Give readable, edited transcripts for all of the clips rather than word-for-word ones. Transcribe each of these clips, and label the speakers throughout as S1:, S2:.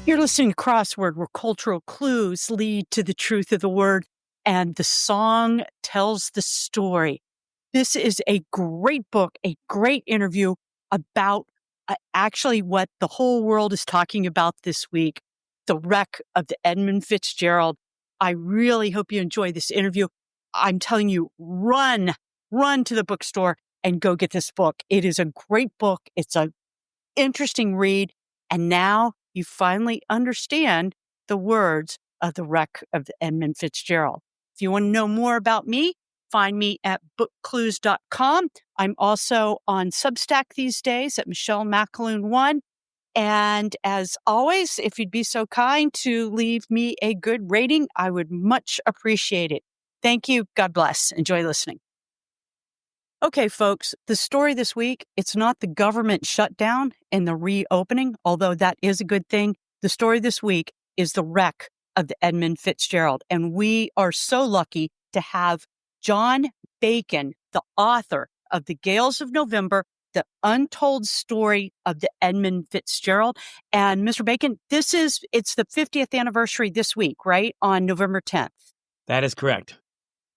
S1: You're listening to Crossword, where cultural clues lead to the truth of the word, and the song tells the story. This is a great book, a great interview about actually what the whole world is talking about this week, the wreck of the Edmund Fitzgerald. I really hope you enjoy this interview. I'm telling you, run to the bookstore and go get this book. It is a great book. It's an interesting read. And now you finally understand the words of the wreck of the Edmund Fitzgerald. If you want to know more about me, find me at bookclues.com. I'm also on Substack these days at Michelle McAloon1. And as always, if you'd be so kind to leave me a good rating, I would much appreciate it. Thank you. God bless. Enjoy listening. Okay, folks, the story this week, it's not the government shutdown and the reopening, although that is a good thing. The story this week is the wreck of the Edmund Fitzgerald. And we are so lucky to have John Bacon, the author of The Gales of November, The Untold Story of the Edmund Fitzgerald. And Mr. Bacon, it's the 50th anniversary this week, right? On November 10th.
S2: That is correct.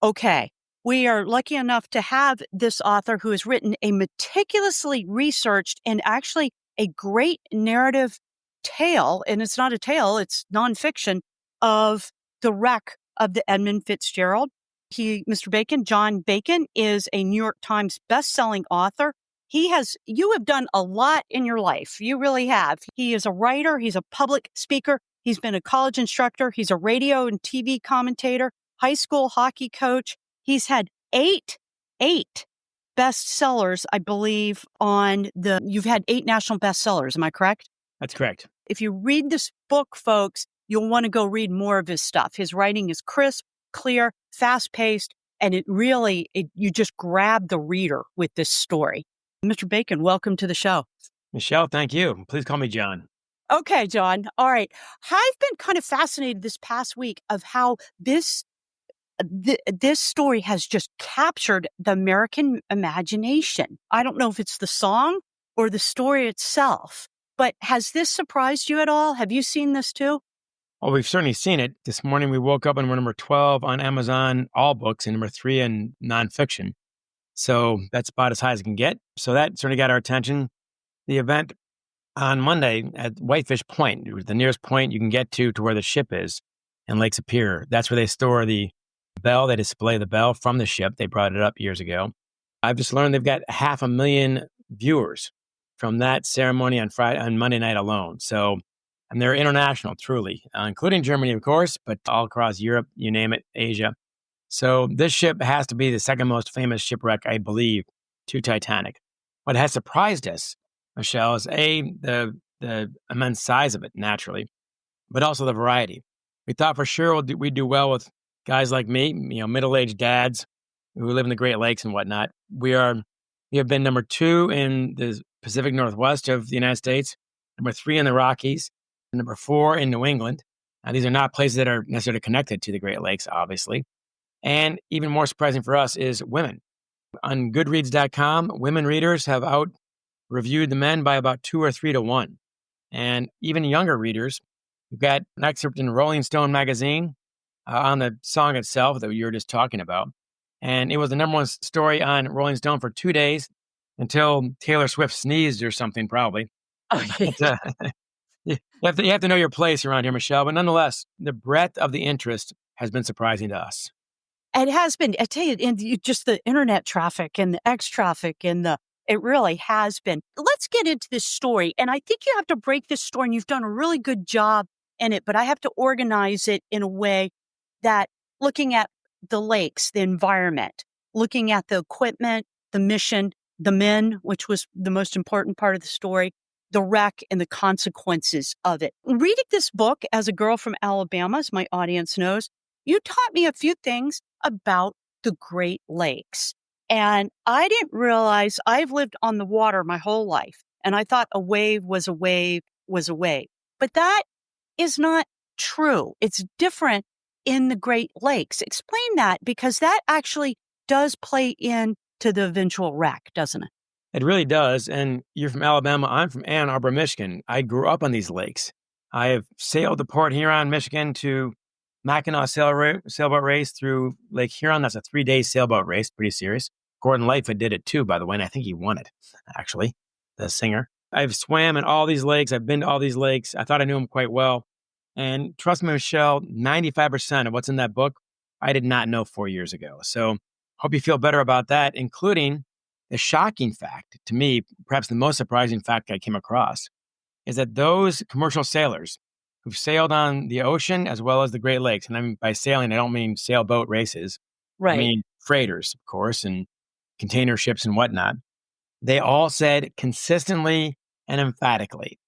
S1: Okay. We are lucky enough to have this author who has written a meticulously researched and actually a great narrative tale, and it's not a tale, it's nonfiction, of the wreck of the Edmund Fitzgerald. Mr. Bacon, John Bacon, is a New York Times best-selling author. You have done a lot in your life. You really have. He is a writer. He's a public speaker. He's been a college instructor. He's a radio and TV commentator, high school hockey coach. He's had eight bestsellers, I believe, you've had 8 national bestsellers. Am I correct?
S2: That's correct.
S1: If you read this book, folks, you'll want to go read more of his stuff. His writing is crisp, clear, fast-paced, and you just grab the reader with this story. Mr. Bacon, welcome to the show.
S2: Michelle, thank you. Please call me John.
S1: Okay, John. All right. I've been kind of fascinated this past week of how this story has just captured the American imagination. I don't know if it's the song or the story itself, but has this surprised you at all? Have you seen this too?
S2: Well, we've certainly seen it. This morning we woke up and we're number 12 on Amazon, all books, and number 3 in nonfiction. So that's about as high as it can get. So that certainly got our attention. The event on Monday at Whitefish Point, the nearest point you can get to where the ship is in Lake Superior. That's where they store the bell. They display the bell from the ship. They brought it up years ago. I've just learned they've got 500,000 viewers from that ceremony on Monday night alone. So, and they're international, truly, including Germany, of course, but all across Europe, you name it, Asia. So this ship has to be the second most famous shipwreck, I believe, to Titanic. What has surprised us, Michelle, is the immense size of it, naturally, but also the variety. We thought for sure we'd do well with guys like me, middle-aged dads who live in the Great Lakes and whatnot. We have been number 2 in the Pacific Northwest of the United States, number 3 in the Rockies, and number 4 in New England. Now, these are not places that are necessarily connected to the Great Lakes, obviously. And even more surprising for us is women. On Goodreads.com, women readers have out-reviewed the men by about 2 or 3 to 1. And even younger readers, we've got an excerpt in Rolling Stone magazine on the song itself that you were just talking about. And it was the number 1 story on Rolling Stone for 2 days until Taylor Swift sneezed or something, probably.
S1: Okay.
S2: You have to know your place around here, Michelle. But nonetheless, the breadth of the interest has been surprising to us.
S1: It has been. I tell you, and just the internet traffic and the X traffic it really has been. Let's get into this story. And I think you have to break this story, and you've done a really good job in it, but I have to organize it in a way that looking at the lakes, the environment, looking at the equipment, the mission, the men, which was the most important part of the story, the wreck and the consequences of it. Reading this book as a girl from Alabama, as my audience knows, you taught me a few things about the Great Lakes. And I didn't realize I've lived on the water my whole life. And I thought a wave was a wave was a wave. But that is not true. It's different in the Great Lakes. Explain that, because that actually does play into the eventual wreck, doesn't it?
S2: It really does. And you're from Alabama. I'm from Ann Arbor, Michigan. I grew up on these lakes. I have sailed to Port Huron, Michigan to Mackinac sailboat race through Lake Huron. That's a 3-day sailboat race, pretty serious. Gordon Lightfoot did it too, by the way, and I think he won it, actually, the singer. I've swam in all these lakes. I've been to all these lakes. I thought I knew them quite well. And trust me, Michelle, 95% of what's in that book, I did not know 4 years ago. So hope you feel better about that, including the shocking fact, to me, perhaps the most surprising fact I came across, is that those commercial sailors who've sailed on the ocean as well as the Great Lakes, and I mean by sailing, I don't mean sailboat races. I
S1: Right.
S2: mean freighters, of course, and container ships and whatnot. They all said consistently and emphatically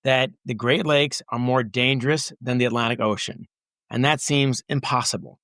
S2: that the Great Lakes are more dangerous than the Atlantic Ocean. And that seems impossible.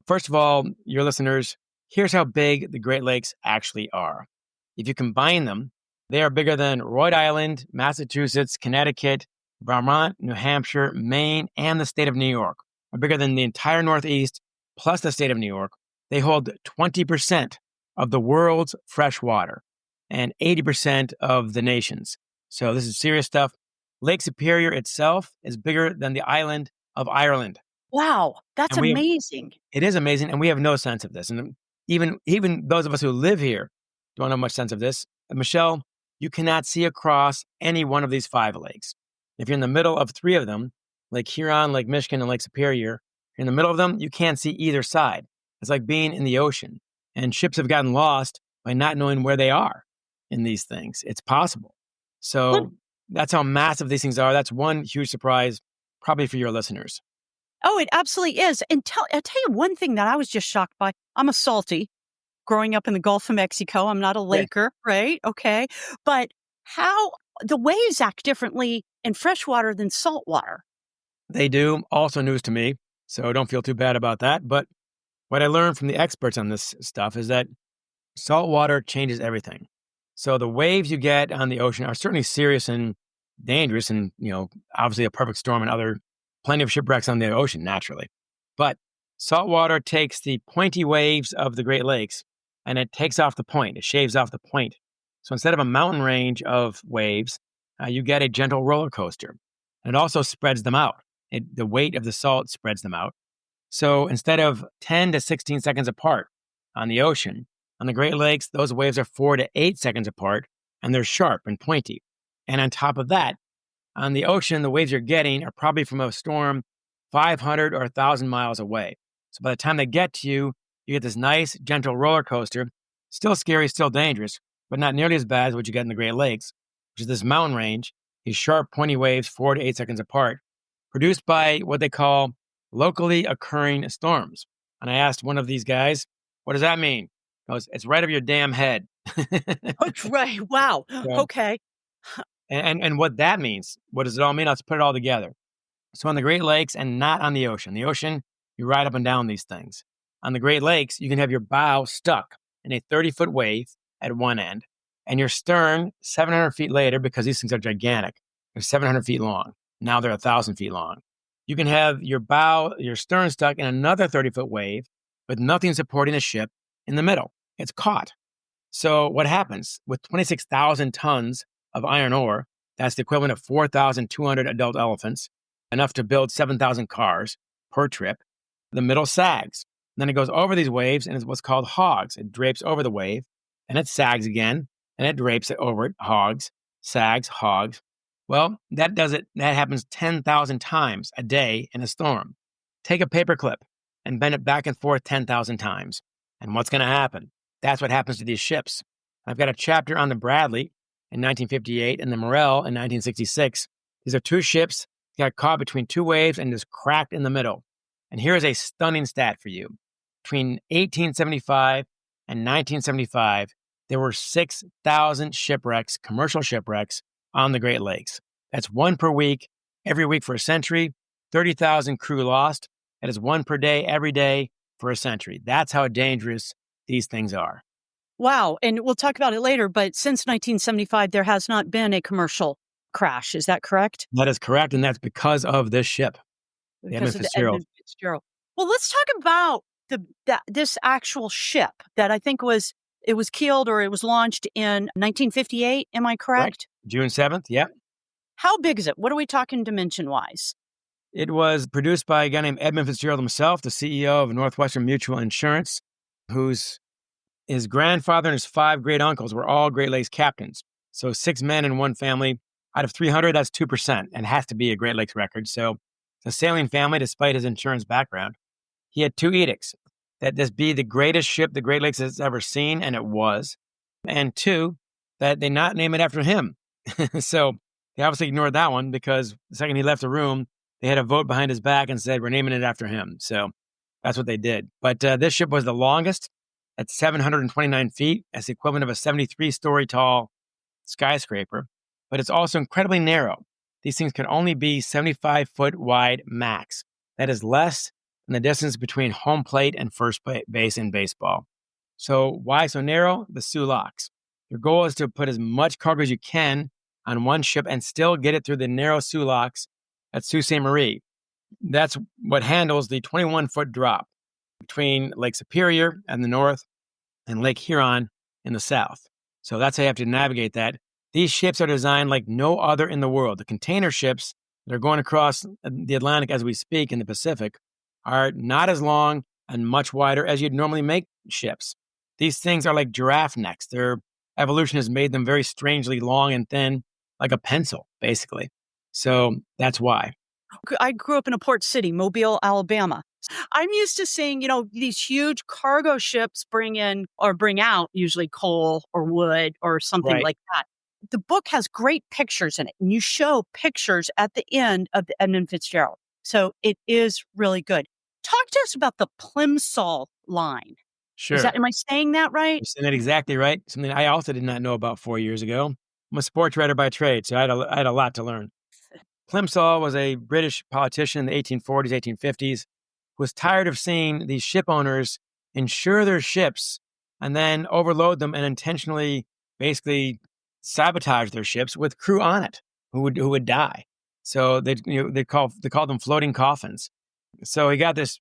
S2: First of all, your listeners, here's how big the Great Lakes actually are. If you combine them, they are bigger than Rhode Island, Massachusetts, Connecticut, Vermont, New Hampshire, Maine, and the state of New York. Are bigger than the entire Northeast, plus the state of New York. They hold 20% of the world's fresh water and 80% of the nation's. So this is serious stuff. Lake Superior itself is bigger than the island of Ireland.
S1: Wow, that's
S2: And
S1: amazing.
S2: it is amazing, and we have no sense of this. And even those of us who live here don't have much sense of this. And Michelle, you cannot see across any one of these 5 lakes. If you're in the middle of 3 of them, Lake Huron, Lake Michigan, and Lake Superior, if you're in the middle of them, you can't see either side. It's like being in the ocean. And ships have gotten lost by not knowing where they are in these things. It's possible.
S1: What?
S2: So that's how massive these things are. That's one huge surprise, probably for your listeners.
S1: Oh, it absolutely is. And I'll tell you one thing that I was just shocked by. I'm a salty growing up in the Gulf of Mexico. I'm not a
S2: Yeah.
S1: Laker, right? Okay. But how the waves act differently in freshwater than saltwater.
S2: They do. Also news to me. So don't feel too bad about that. But what I learned from the experts on this stuff is that salt water changes everything. So the waves you get on the ocean are certainly serious and dangerous and, obviously a perfect storm and plenty of shipwrecks on the ocean, naturally. But salt water takes the pointy waves of the Great Lakes and it takes off the point. It shaves off the point. So instead of a mountain range of waves, you get a gentle roller coaster. And it also spreads them out. The weight of the salt spreads them out. So instead of 10 to 16 seconds apart on the ocean, on the Great Lakes, those waves are 4 to 8 seconds apart, and they're sharp and pointy. And on top of that, on the ocean, the waves you're getting are probably from a storm 500 or 1,000 miles away. So by the time they get to you, you get this nice, gentle roller coaster. Still scary, still dangerous, but not nearly as bad as what you get in the Great Lakes, which is this mountain range, these sharp, pointy waves 4 to 8 seconds apart, produced by what they call locally occurring storms. And I asked one of these guys, what does that mean? He goes, it's right over your damn head.
S1: That's right. Wow.
S2: So,
S1: Okay.
S2: and what that means, what does it all mean? Let's put it all together. So on the Great Lakes and not on the ocean. The ocean, you ride up and down these things. On the Great Lakes, you can have your bow stuck in a 30-foot wave at one end and your stern 700 feet later, because these things are gigantic, they're 700 feet long. Now they're 1,000 feet long. You can have your stern stuck in another 30-foot wave with nothing supporting the ship in the middle. It's caught. So what happens with 26,000 tons of iron ore, that's the equivalent of 4,200 adult elephants, enough to build 7,000 cars per trip, the middle sags. Then it goes over these waves and it's what's called hogs. It drapes over the wave and it sags again and it drapes it over it, hogs, sags, hogs. Well, that happens 10,000 times a day in a storm. Take a paper clip and bend it back and forth 10,000 times. And what's going to happen? That's what happens to these ships. I've got a chapter on the Bradley in 1958 and the Morel in 1966. These are 2 ships that got caught between 2 waves and just cracked in the middle. And here's a stunning stat for you. Between 1875 and 1975, there were 6,000 shipwrecks, commercial shipwrecks, on the Great Lakes. That's 1 per week, every week for a century, 30,000 crew lost. That is 1 per day, every day for a century. That's how dangerous these things are.
S1: Wow. And we'll talk about it later, but since 1975, there has not been a commercial crash. Is that correct?
S2: That is correct, and that's because of this ship, the
S1: Because
S2: Edmund
S1: of the
S2: Fitzgerald.
S1: Edmund Fitzgerald. Well, let's talk about this actual ship that I think was killed or it was launched in 1958. Am I correct?
S2: June 7th, yeah.
S1: How big is it? What are we talking dimension-wise?
S2: It was produced by a guy named Edmund Fitzgerald himself, the CEO of Northwestern Mutual Insurance, whose his grandfather and his 5 great uncles were all Great Lakes captains. So 6 men in one family. Out of 300, that's 2%, and has to be a Great Lakes record. So it's a sailing family, despite his insurance background. He had 2 edicts, that this be the greatest ship the Great Lakes has ever seen, and it was. And 2, that they not name it after him. So they obviously ignored that one, because the second he left the room, they had a vote behind his back and said, we're naming it after him. So that's what they did. But this ship was the longest at 729 feet. That's the equivalent of a 73-story tall skyscraper. But it's also incredibly narrow. These things can only be 75-foot wide max. That is less than the distance between home plate and first base in baseball. So why so narrow? The Soo Locks. Your goal is to put as much cargo as you can on one ship and still get it through the narrow Soo Locks at Sault Ste. Marie. That's what handles the 21-foot drop between Lake Superior in the north and Lake Huron in the south. So that's how you have to navigate that. These ships are designed like no other in the world. The container ships that are going across the Atlantic as we speak in the Pacific are not as long and much wider as you'd normally make ships. These things are like giraffe necks. Their evolution has made them very strangely long and thin, like a pencil, basically. So that's why.
S1: I grew up in a port city, Mobile, Alabama. I'm used to seeing, these huge cargo ships bring in or bring out usually coal or wood or something
S2: Right.
S1: like that. The book has great pictures in it, and you show pictures at the end of the Edmund Fitzgerald. So it is really good. Talk to us about the Plimsoll line.
S2: Sure.
S1: Am I saying that right?
S2: You're saying that exactly right. Something I also did not know about 4 years ago. I'm a sports writer by trade, so I had a lot to learn. Plimsoll was a British politician in the 1840s, 1850s, who was tired of seeing these ship owners insure their ships and then overload them and intentionally basically sabotage their ships with crew on it who would die. So they called them floating coffins. So he got this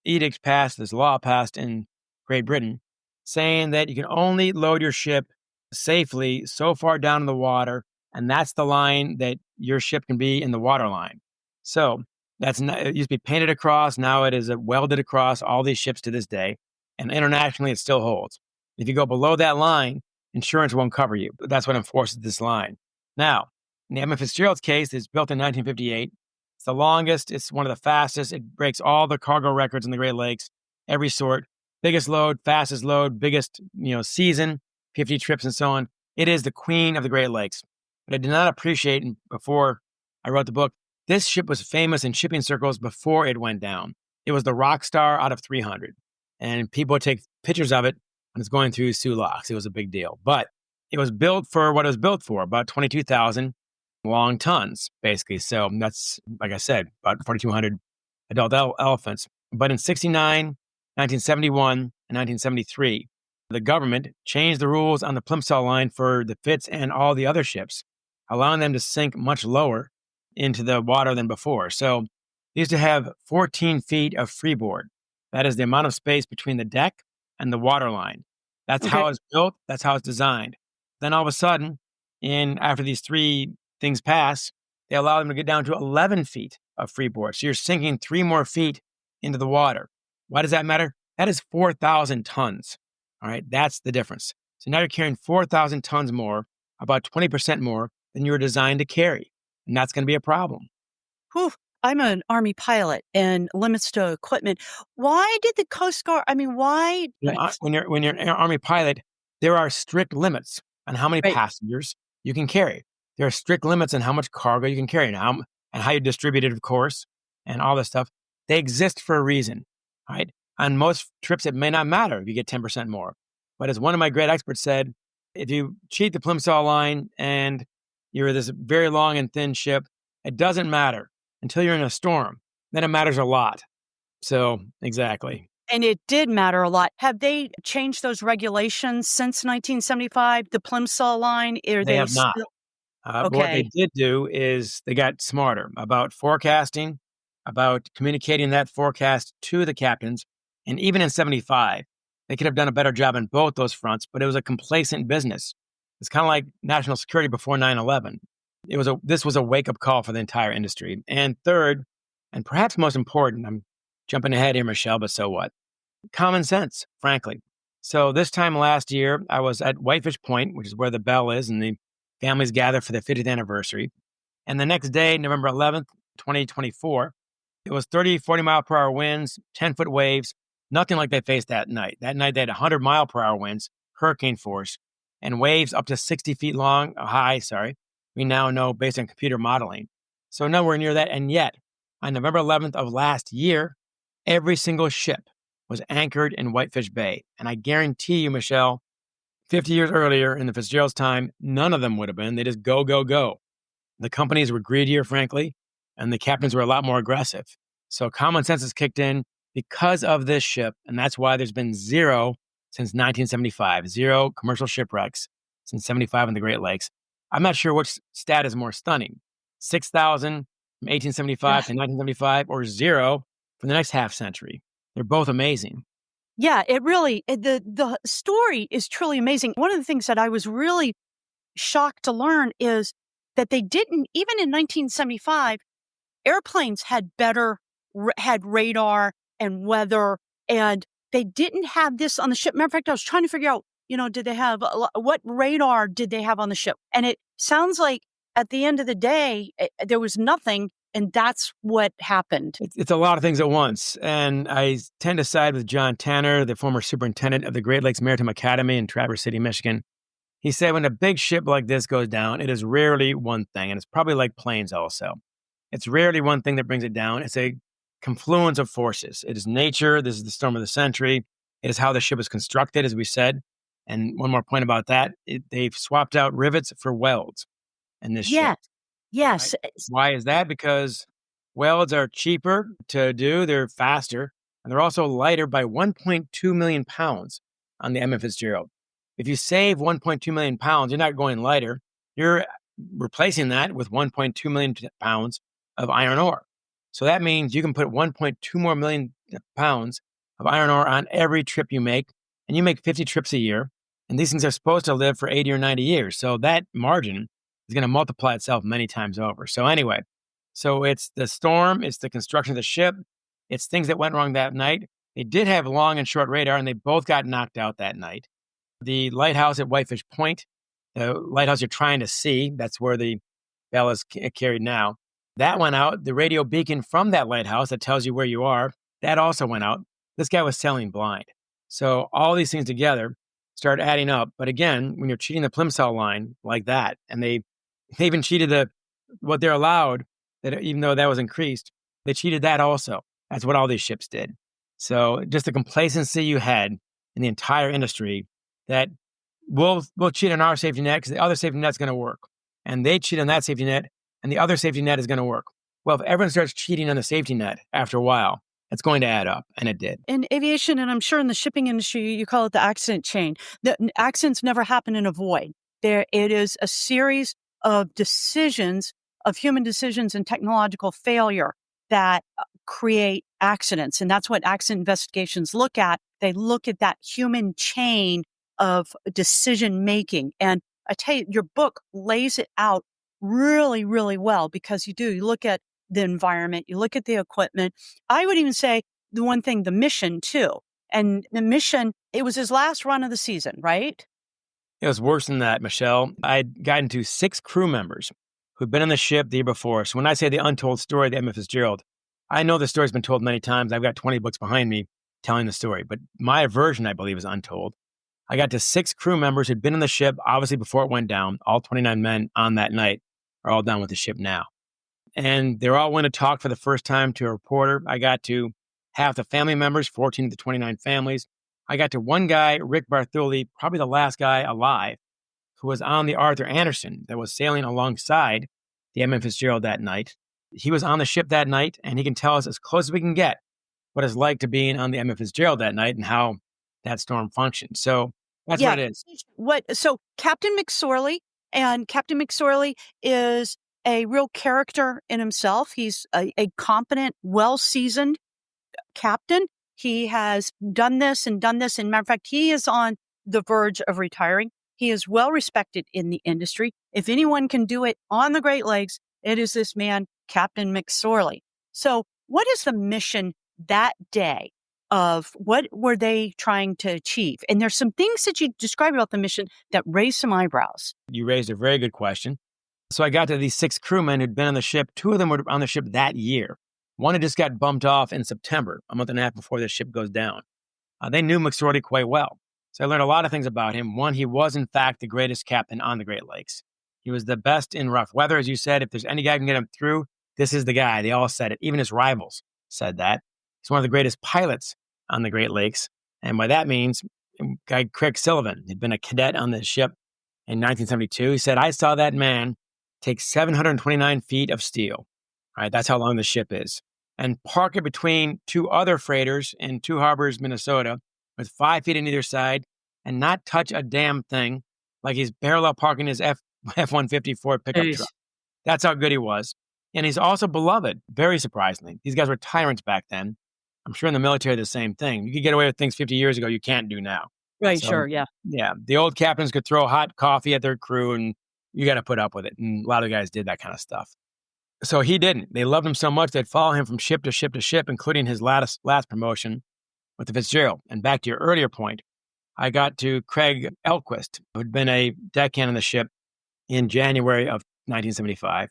S2: edict passed, this law passed in Great Britain, saying that you can only load your ship safely so far down in the water, and that's the line that your ship can be in the water line. So it used to be painted across. Now it is welded across all these ships to this day, and internationally it still holds. If you go below that line, insurance won't cover you. That's what enforces this line. Now, in the Edmund Fitzgerald's case, it's built in 1958. It's the longest. It's one of the fastest. It breaks all the cargo records in the Great Lakes, every sort. Biggest load, fastest load, biggest season, 50 trips and so on. It is the queen of the Great Lakes. But I did not appreciate, before I wrote the book, this ship was famous in shipping circles before it went down. It was the rock star out of 300. And people would take pictures of it when it's going through Soo Locks. It was a big deal. But it was built for what it was built for, about 22,000 long tons, basically. So that's, like I said, about 4,200 adult elephants. But in 1969, 1971, and 1973, the government changed the rules on the Plimsoll line for the Fitz and all the other ships, allowing them to sink much lower into the water than before. So they used to have 14 feet of freeboard. That is the amount of space between the deck and the water line. That's how it's built. That's how it's designed. Then all of a sudden, after these 3 things pass, they allow them to get down to 11 feet of freeboard. So you're sinking 3 more feet into the water. Why does that matter? That is 4,000 tons. All right, that's the difference. So now you're carrying 4,000 tons more, about 20% more than you were designed to carry. And that's going to be a problem.
S1: Whew. I'm an Army pilot and limits to equipment. Why did the Coast Guard, why?
S2: When you're an Army pilot, there are strict limits on how many
S1: Right.
S2: passengers you can carry. There are strict limits on how much cargo you can carry now, and how you distribute it, of course, and all this stuff. They exist for a reason, right? On most trips, it may not matter if you get 10% more. But as one of my great experts said, if you cheat the Plimsoll line and you're this very long and thin ship, it doesn't matter until you're in a storm. Then it matters a lot. So, exactly.
S1: And it did matter a lot. Have they changed those regulations since 1975, the Plimsoll line?
S2: They have not. But what they did do is they got smarter about forecasting, about communicating that forecast to the captains. And even in 75, they could have done a better job on both those fronts, but it was a complacent business. It's kind of like national security before 9/11. This was a wake-up call for the entire industry. And third, and perhaps most important, I'm jumping ahead here, Michelle, but so what? Common sense, frankly. So this time last year, I was at Whitefish Point, which is where the Bell is, and the families gather for the 50th anniversary. And the next day, November 11th, 2024, it was 30, 40 mile per hour winds, 10-foot waves, nothing like they faced that night. That night, they had 100 mile per hour winds, hurricane force, and waves up to 60 feet long, we now know based on computer modeling. So nowhere near that. And yet, on November 11th of last year, every single ship was anchored in Whitefish Bay. And I guarantee you, Michelle, 50 years earlier in the Fitzgerald's time, none of them would have been. They just go, go, go. The companies were greedier, frankly, and the captains were a lot more aggressive. So common sense has kicked in because of this ship. And that's why there's been zero since 1975, zero commercial shipwrecks since 75 in the Great Lakes. I'm not sure which stat is more stunning, 6,000 from 1875 to 1975 or zero for the next half century. They're both amazing.
S1: Yeah, it really, the story is truly amazing. One of the things that I was really shocked to learn is that they didn't, even in 1975, airplanes had had radar and weather, and they didn't have this on the ship. Matter of fact, I was trying to figure out, did they have, what radar did they have on the ship? And it sounds like at the end of the day, there was nothing, and that's what happened.
S2: It's a lot of things at once. And I tend to side with John Tanner, the former superintendent of the Great Lakes Maritime Academy in Traverse City, Michigan. He said when a big ship like this goes down, it is rarely one thing, and it's probably like planes also. It's rarely one thing that brings it down. It's a confluence of forces. It is nature. This is the storm of the century. It is how the ship is constructed, as we said. And one more point about that, they've swapped out rivets for welds in this ship.
S1: Yes.
S2: Right? Why is that? Because welds are cheaper to do, they're faster, and they're also lighter by 1.2 million pounds on the Edmund Fitzgerald. If you save 1.2 million pounds, you're not going lighter. You're replacing that with 1.2 million pounds of iron ore. So that means you can put 1.2 more million pounds of iron ore on every trip you make, and you make 50 trips a year. And these things are supposed to live for 80 or 90 years. So that margin is going to multiply itself many times over. So anyway, it's the storm, it's the construction of the ship, it's things that went wrong that night. They did have long and short radar, and they both got knocked out that night. The lighthouse at Whitefish Point, the lighthouse you're trying to see, that's where the bell is carried now. That went out. The radio beacon from that lighthouse that tells you where you are, that also went out. This guy was sailing blind. So all these things together start adding up. But again, when you're cheating the Plimsoll line like that, and they even cheated what they're allowed, that even though that was increased, they cheated that also. That's what all these ships did. So just the complacency you had in the entire industry that we'll cheat on our safety net because the other safety net's going to work. And they cheat on that safety net, and the other safety net is going to work. Well, if everyone starts cheating on the safety net after a while, it's going to add up, and it did.
S1: In aviation, and I'm sure in the shipping industry, you call it the accident chain. The accidents never happen in a void. It is a series of decisions, of human decisions and technological failure that create accidents. And that's what accident investigations look at. They look at that human chain of decision making. And I tell you, your book lays it out really, really well because you look at the environment, you look at the equipment. I would even say the one thing, the mission too. And the mission, it was his last run of the season, right?
S2: It was worse than that, Michelle. I'd gotten to 6 crew members who'd been on the ship the year before. So when I say the untold story of the Edmund Fitzgerald, I know the story's been told many times. I've got 20 books behind me telling the story, but my version, I believe, is untold. I got to 6 crew members who'd been on the ship, obviously before it went down. All 29 men on that night are all down with the ship now. And they're all went to talk for the first time to a reporter. I got to half the family members, 14 of the 29 families. I got to one guy, Rick Barthuli, probably the last guy alive, who was on the Arthur Anderson that was sailing alongside the Edmund Fitzgerald that night. He was on the ship that night, and he can tell us as close as we can get what it's like to being on the Edmund Fitzgerald that night and how that storm functioned. So that's what it is.
S1: So Captain McSorley, and Captain McSorley is a real character in himself. He's a competent, well-seasoned captain. He has done this. And matter of fact, he is on the verge of retiring. He is well respected in the industry. If anyone can do it on the Great Lakes, it is this man, Captain McSorley. So what is the mission that day of what were they trying to achieve? And there's some things that you described about the mission that raised some eyebrows.
S2: You raised a very good question. So I got to these 6 crewmen who'd been on the ship. 2 of them were on the ship that year. One had just got bumped off in September, a month and a half before the ship goes down. They knew McSorley quite well. So I learned a lot of things about him. One, he was, in fact, the greatest captain on the Great Lakes. He was the best in rough weather, as you said. If there's any guy who can get him through, this is the guy. They all said it. Even his rivals said that. He's one of the greatest pilots on the Great Lakes. And by that means, guy Craig Sullivan had been a cadet on the ship in 1972. He said, I saw that man take 729 feet of steel. All right, that's how long the ship is. And park it between 2 other freighters in Two Harbors, Minnesota, with 5 feet on either side, and not touch a damn thing, like he's parallel parking his F-150 Ford pickup truck. That's how good he was. And he's also beloved, very surprisingly. These guys were tyrants back then. I'm sure in the military, the same thing. You could get away with things 50 years ago you can't do now.
S1: Right,
S2: So,
S1: sure, yeah.
S2: Yeah, the old captains could throw hot coffee at their crew, and you got to put up with it. And a lot of guys did that kind of stuff. So he didn't. They loved him so much they'd follow him from ship to ship to ship, including his last promotion with the Fitzgerald. And back to your earlier point, I got to Craig Elquist, who had been a deckhand on the ship in January of 1975.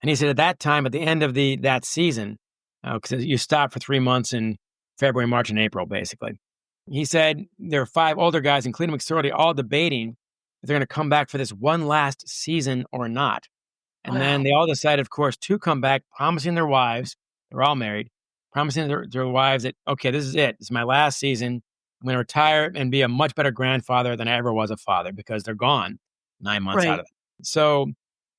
S2: And he said at that time, at the end of that season, because you stop for 3 months in February, March, and April, basically. He said there are 5 older guys, including McSorley, all debating if they're going to come back for this one last season or not. And then they all decided, of course, to come back, promising their wives, they're all married, promising their wives that, okay, this is it. This is my last season. I'm going to retire and be a much better grandfather than I ever was a father, because they're gone 9 months out of it. So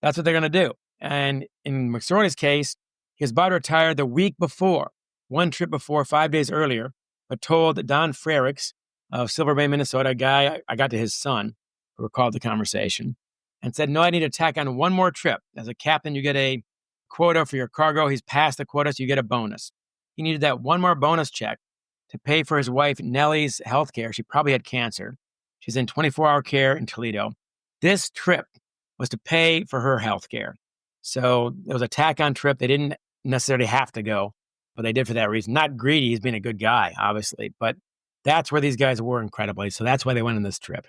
S2: that's what they're going to do. And in McSorley's case, he was about to retire the week before, 1 trip before, 5 days earlier, but told Don Frericks of Silver Bay, Minnesota, a guy, I got to his son, who recalled the conversation, and said, no, I need to tack on 1 more trip. As a captain, you get a quota for your cargo. He's passed the quota, so you get a bonus. He needed that 1 more bonus check to pay for his wife, Nellie's health care. She probably had cancer. She's in 24-hour care in Toledo. This trip was to pay for her health care. So it was a tack-on trip. They didn't necessarily have to go, but they did for that reason. Not greedy. He's been a good guy, obviously, but that's where these guys were incredibly. So that's why they went on this trip.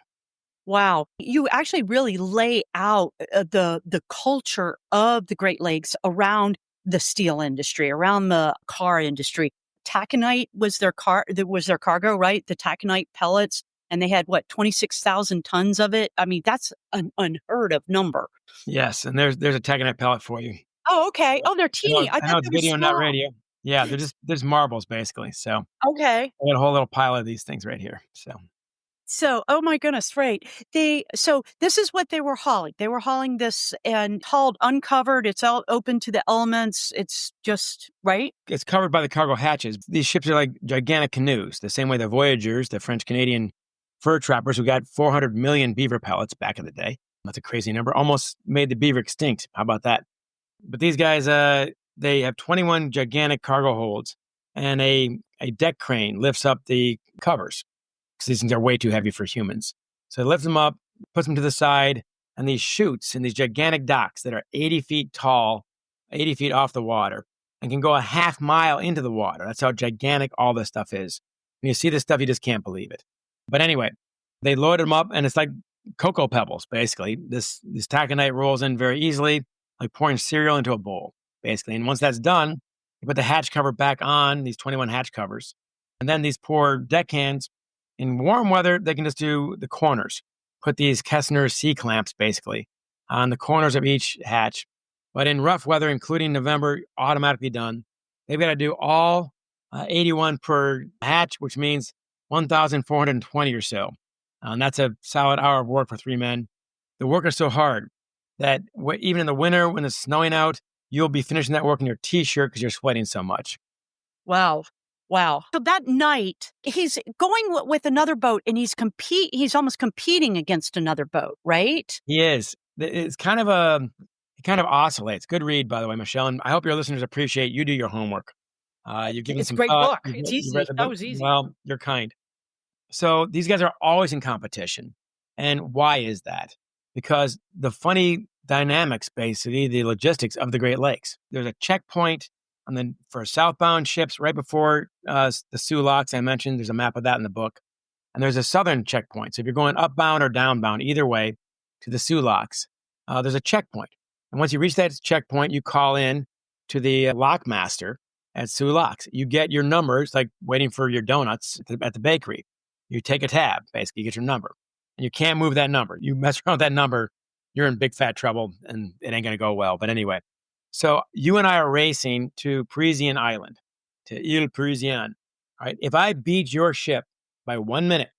S1: Wow. You actually really lay out the culture of the Great Lakes around the steel industry, around the car industry. Taconite was their cargo, right? The taconite pellets. And they had, 26,000 tons of it? I mean, that's an unheard of number.
S2: Yes, and there's a taconite pellet for you.
S1: Oh, okay. Oh, they're teeny.
S2: I know it's video, not radio. Yeah, they're just marbles, basically. So
S1: okay.
S2: I got a whole little pile of these things right here.
S1: So, oh my goodness, right. So this is what they were hauling. They were hauling this and hauled uncovered. It's all open to the elements. It's just, right?
S2: It's covered by the cargo hatches. These ships are like gigantic canoes, the same way the Voyageurs, the French-Canadian fur trappers who got 400 million beaver pellets back in the day. That's a crazy number. Almost made the beaver extinct. How about that? But these guys, they have 21 gigantic cargo holds, and a deck crane lifts up the covers, because these things are way too heavy for humans. So it lifts them up, puts them to the side, and these chutes in these gigantic docks that are 80 feet tall, 80 feet off the water, and can go a half mile into the water. That's how gigantic all this stuff is. When you see this stuff, you just can't believe it. But anyway, they load them up, and it's like cocoa pebbles, basically. This taconite rolls in very easily, like pouring cereal into a bowl, basically. And once that's done, you put the hatch cover back on, these 21 hatch covers. And then these poor deckhands, in warm weather, they can just do the corners, put these Kessner C-clamps, basically, on the corners of each hatch. But in rough weather, including November, automatically done. They've got to do all 81 per hatch, which means 1,420 or so. And that's a solid hour of work for 3 men. The work is so hard that even in the winter, when it's snowing out, you'll be finishing that work in your T-shirt because you're sweating so much.
S1: Wow. So that night, he's going with another boat, and he's almost competing against another boat, right?
S2: He is. It's it kind of oscillates. Good read, by the way, Michelle. And I hope your listeners appreciate you do your homework. You've given
S1: it's
S2: some
S1: a great
S2: thought.
S1: book. It's easy. That was easy.
S2: Well, you're kind. So these guys are always in competition. And why is that? Because the funny dynamics, basically, the logistics of the Great Lakes. There's a checkpoint for southbound ships right before the Soo Locks I mentioned. There's a map of that in the book. And there's a southern checkpoint. So if you're going upbound or downbound, either way, to the Soo Locks, there's a checkpoint. And once you reach that checkpoint, you call in to the lockmaster at Soo Locks. You get your numbers, like waiting for your donuts at the bakery. You take a tab, basically, you get your number. And you can't move that number. You mess around with that number, you're in big fat trouble, and it ain't going to go well. But anyway, so you and I are racing to Parisian Island, to Ile Parisienne. All right. If I beat your ship by 1 minute,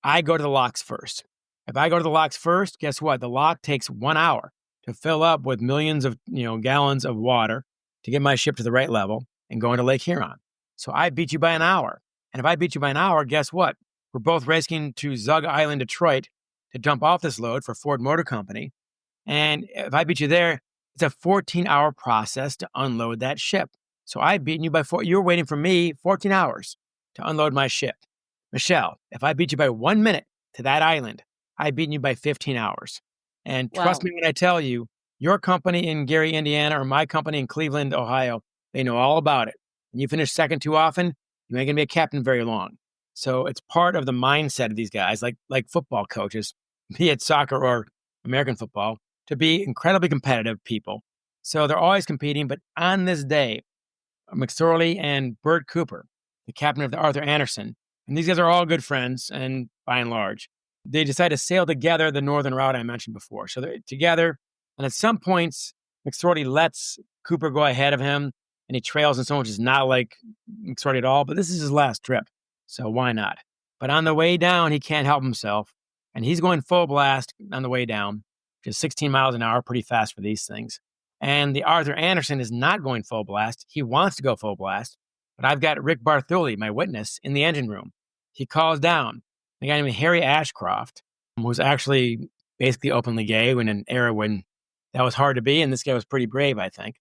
S2: I go to the locks first. If I go to the locks first, guess what? The lock takes 1 hour to fill up with millions of gallons of water to get my ship to the right level and go into Lake Huron. So I beat you by an hour. And if I beat you by an hour, guess what? We're both racing to Zug Island, Detroit to dump off this load for Ford Motor Company. And if I beat you there, it's a 14-hour process to unload that ship. So I've beaten you by you're waiting for me 14 hours to unload my ship. Michelle, if I beat you by 1 minute to that island, I've beaten you by 15 hours. And trust me when I tell you, your company in Gary, Indiana, or my company in Cleveland, Ohio, they know all about it. And you finish second too often, you ain't going to be a captain very long. So it's part of the mindset of these guys, like football coaches, be it soccer or American football, to be incredibly competitive people. So they're always competing. But on this day, McSorley and Bert Cooper, the captain of the Arthur Anderson, and these guys are all good friends, and by and large, they decide to sail together the northern route I mentioned before. So they're together, and at some points, McSorley lets Cooper go ahead of him, and he trails in so much is not like McSorley at all, but this is his last trip, so why not? But on the way down, he can't help himself, and he's going full blast on the way down, which is 16 miles an hour, pretty fast for these things. And the Arthur Anderson is not going full blast. He wants to go full blast, but I've got Rick Barthuli, my witness, in the engine room. He calls down a guy named Harry Ashcroft, who was actually basically openly gay in an era when that was hard to be, and this guy was pretty brave, I think.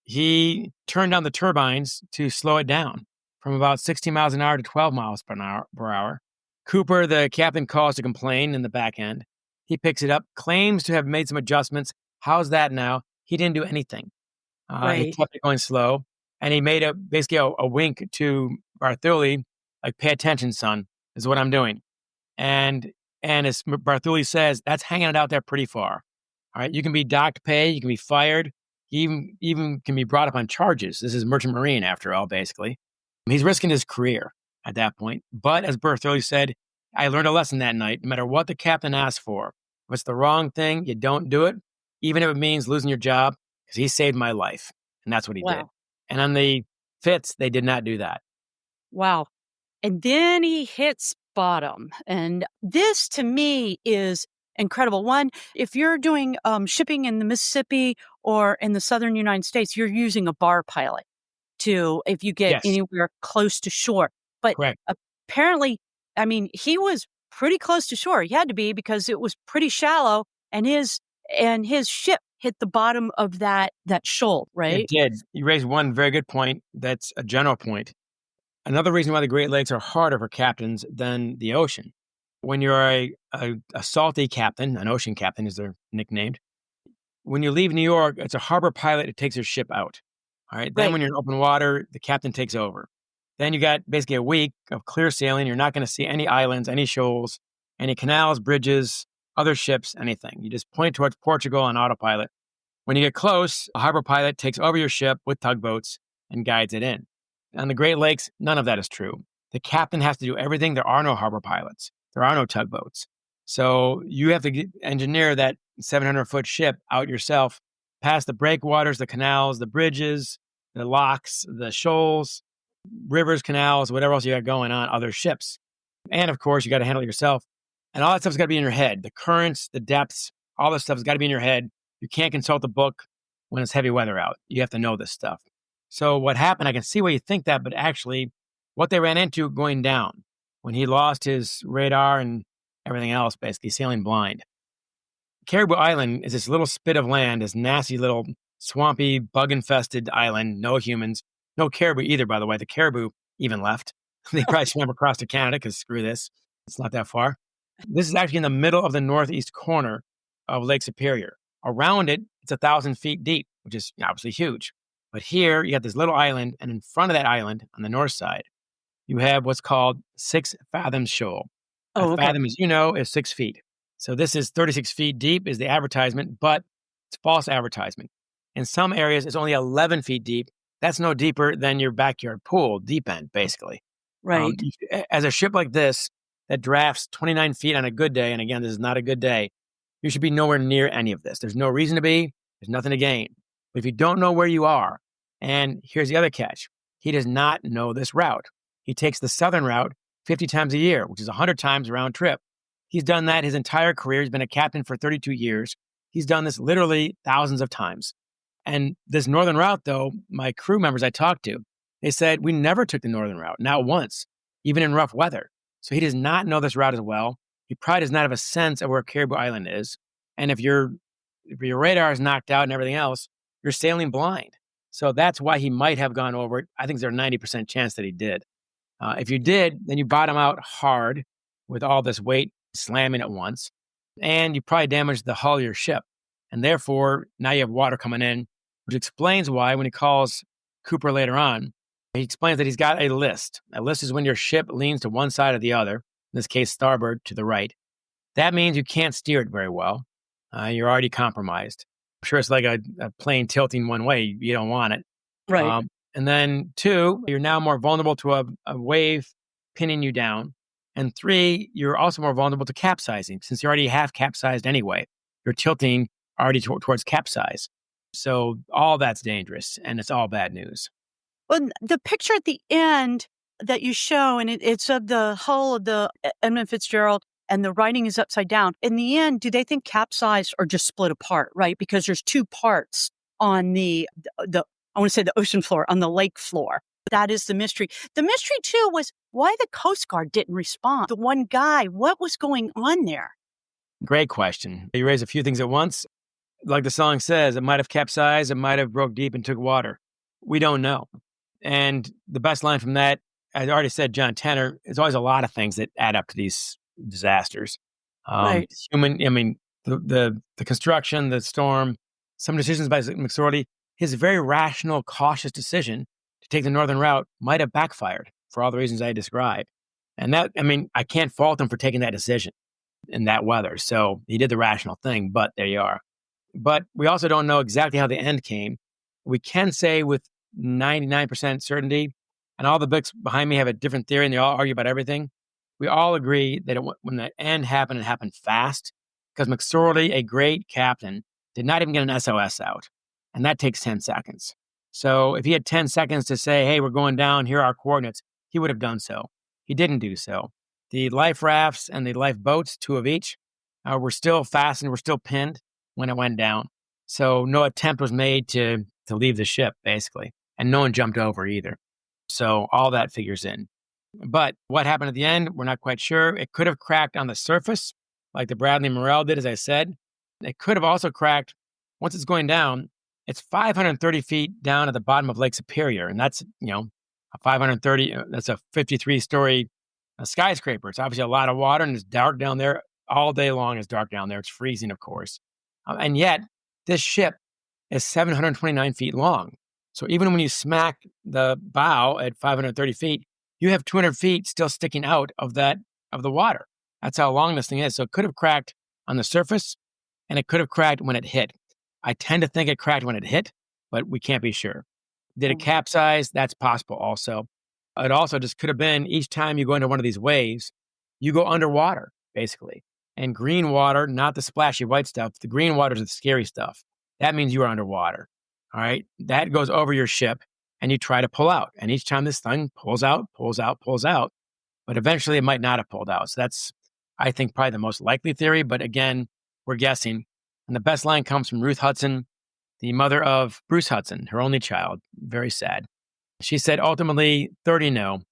S2: He turned down the turbines to slow it down from about 16 miles an hour to 12 miles per hour. Cooper, the captain, calls to complain in the back end. He picks it up, claims to have made some adjustments. How's that now? He didn't do anything.
S1: Right.
S2: He kept it going slow, and he made basically a wink to Barthuli, like, pay attention, son, is what I'm doing. And as Barthuli says, that's hanging it out there pretty far. All right, you can be docked pay, you can be fired, you even can be brought up on charges. This is Merchant Marine, after all, basically. He's risking his career at that point. But as Barthuli said, I learned a lesson that night. No matter what the captain asks for, if it's the wrong thing, you don't do it, even if it means losing your job, because he saved my life. And that's what he did. And on the Fitz, they did not do that.
S1: Wow. And then he hits bottom. And this, to me, is incredible. One, if you're doing shipping in the Mississippi or in the southern United States, you're using a bar pilot if you get anywhere close to shore. But
S2: correct.
S1: Apparently, I mean, he was pretty close to shore. He had to be, because it was pretty shallow, and his ship hit the bottom of that shoal, right?
S2: It did. You raised one very good point. That's a general point. Another reason why the Great Lakes are harder for captains than the ocean. When you're a salty captain, an ocean captain as they're nicknamed, when you leave New York, it's a harbor pilot who takes your ship out. All right. Then when you're in open water, the captain takes over. Then you got basically a week of clear sailing. You're not going to see any islands, any shoals, any canals, bridges, other ships, anything. You just point towards Portugal on autopilot. When you get close, a harbor pilot takes over your ship with tugboats and guides it in. On the Great Lakes, none of that is true. The captain has to do everything. There are no harbor pilots. There are no tugboats. So you have to engineer that 700-foot ship out yourself, past the breakwaters, the canals, the bridges, the locks, the shoals, rivers, canals, whatever else you got going on, other ships. And of course, you got to handle it yourself. And all that stuff's got to be in your head. The currents, the depths, all this stuff's got to be in your head. You can't consult a book when it's heavy weather out. You have to know this stuff. So what happened, I can see why you think that, but actually what they ran into going down when he lost his radar and everything else, basically sailing blind. Caribou Island is this little spit of land, this nasty little swampy, bug-infested island, no humans, no caribou either, by the way. The caribou even left. They probably swam across to Canada because screw this. It's not that far. This is actually in the middle of the northeast corner of Lake Superior. Around it, it's 1,000 feet deep, which is obviously huge. But here, you have this little island, and in front of that island, on the north side, you have what's called 6 fathoms shoal. A
S1: Oh, okay.
S2: fathom, as you know, is 6 feet. So this is 36 feet deep is the advertisement, but it's false advertisement. In some areas, it's only 11 feet deep. That's no deeper than your backyard pool, deep end, basically.
S1: Right.
S2: As a ship like this that drafts 29 feet on a good day, and again, this is not a good day, you should be nowhere near any of this. There's no reason to be. There's nothing to gain. But if you don't know where you are, and here's the other catch, he does not know this route. He takes the southern route 50 times a year, which is 100 times round trip. He's done that his entire career. He's been a captain for 32 years. He's done this literally thousands of times. And this northern route, though, my crew members I talked to, they said, we never took the northern route, not once, even in rough weather. So he does not know this route as well. He probably does not have a sense of where Caribou Island is. And if your radar is knocked out and everything else, you're sailing blind. So that's why he might have gone over it. I think there's a 90% chance that he did. If you did, then you bottom out hard with all this weight slamming at once, and you probably damaged the hull of your ship. And therefore, now you have water coming in, which explains why when he calls Cooper later on, he explains that he's got a list. A list is when your ship leans to one side or the other, in this case, starboard to the right. That means you can't steer it very well. You're already compromised. I'm sure it's like a plane tilting one way. You don't want it.
S1: Right.
S2: And then 2, you're now more vulnerable to a wave pinning you down. And 3, you're also more vulnerable to capsizing since you already have capsized anyway. You're tilting already towards capsize. So all that's dangerous and it's all bad news.
S1: Well, the picture at the end that you show, and it's of the hull of the Edmund Fitzgerald, and the writing is upside down. In the end, do they think capsized or just split apart, right? Because there's 2 parts on the I want to say the ocean floor, on the lake floor. That is the mystery. The mystery, too, was why the Coast Guard didn't respond. The one guy, what was going on there?
S2: Great question. You raise a few things at once. Like the song says, it might have capsized, it might have broke deep and took water. We don't know. And the best line from that, I already said, John Tenner, there's always a lot of things that add up to these disasters.
S1: Right.
S2: The construction, the storm, some decisions by McSorley, his very rational, cautious decision to take the northern route might have backfired for all the reasons I described. And I can't fault him for taking that decision in that weather. So he did the rational thing, but there you are. But we also don't know exactly how the end came. We can say with 99% certainty, and all the books behind me have a different theory and they all argue about everything. We all agree that when the end happened, it happened fast because McSorley, a great captain, did not even get an SOS out. And that takes 10 seconds. So if he had 10 seconds to say, hey, we're going down, here are our coordinates, he would have done so. He didn't do so. The life rafts and the lifeboats, 2 of each, were still fastened, were still pinned when it went down. So no attempt was made to leave the ship, basically. And no one jumped over either. So all that figures in. But what happened at the end, we're not quite sure. It could have cracked on the surface, like the Bradley Morrell did, as I said. It could have also cracked, once it's going down, it's 530 feet down at the bottom of Lake Superior. And that's, that's a 53-story skyscraper. It's obviously a lot of water and it's dark down there. All day long it's dark down there. It's freezing, of course. And yet, this ship is 729 feet long. So even when you smack the bow at 530 feet, you have 200 feet still sticking out of the water. That's how long this thing is. So it could have cracked on the surface and it could have cracked when it hit. I tend to think it cracked when it hit, but we can't be sure. Did it capsize? That's possible also. It also just could have been each time you go into one of these waves, you go underwater, basically. And green water, not the splashy white stuff, the green water is the scary stuff. That means you are underwater. All right. That goes over your ship and you try to pull out. And each time this thing pulls out, but eventually it might not have pulled out. So that's, I think, probably the most likely theory. But again, we're guessing. And the best line comes from Ruth Hudson, the mother of Bruce Hudson, her only child. Very sad. She said, ultimately, 30 no,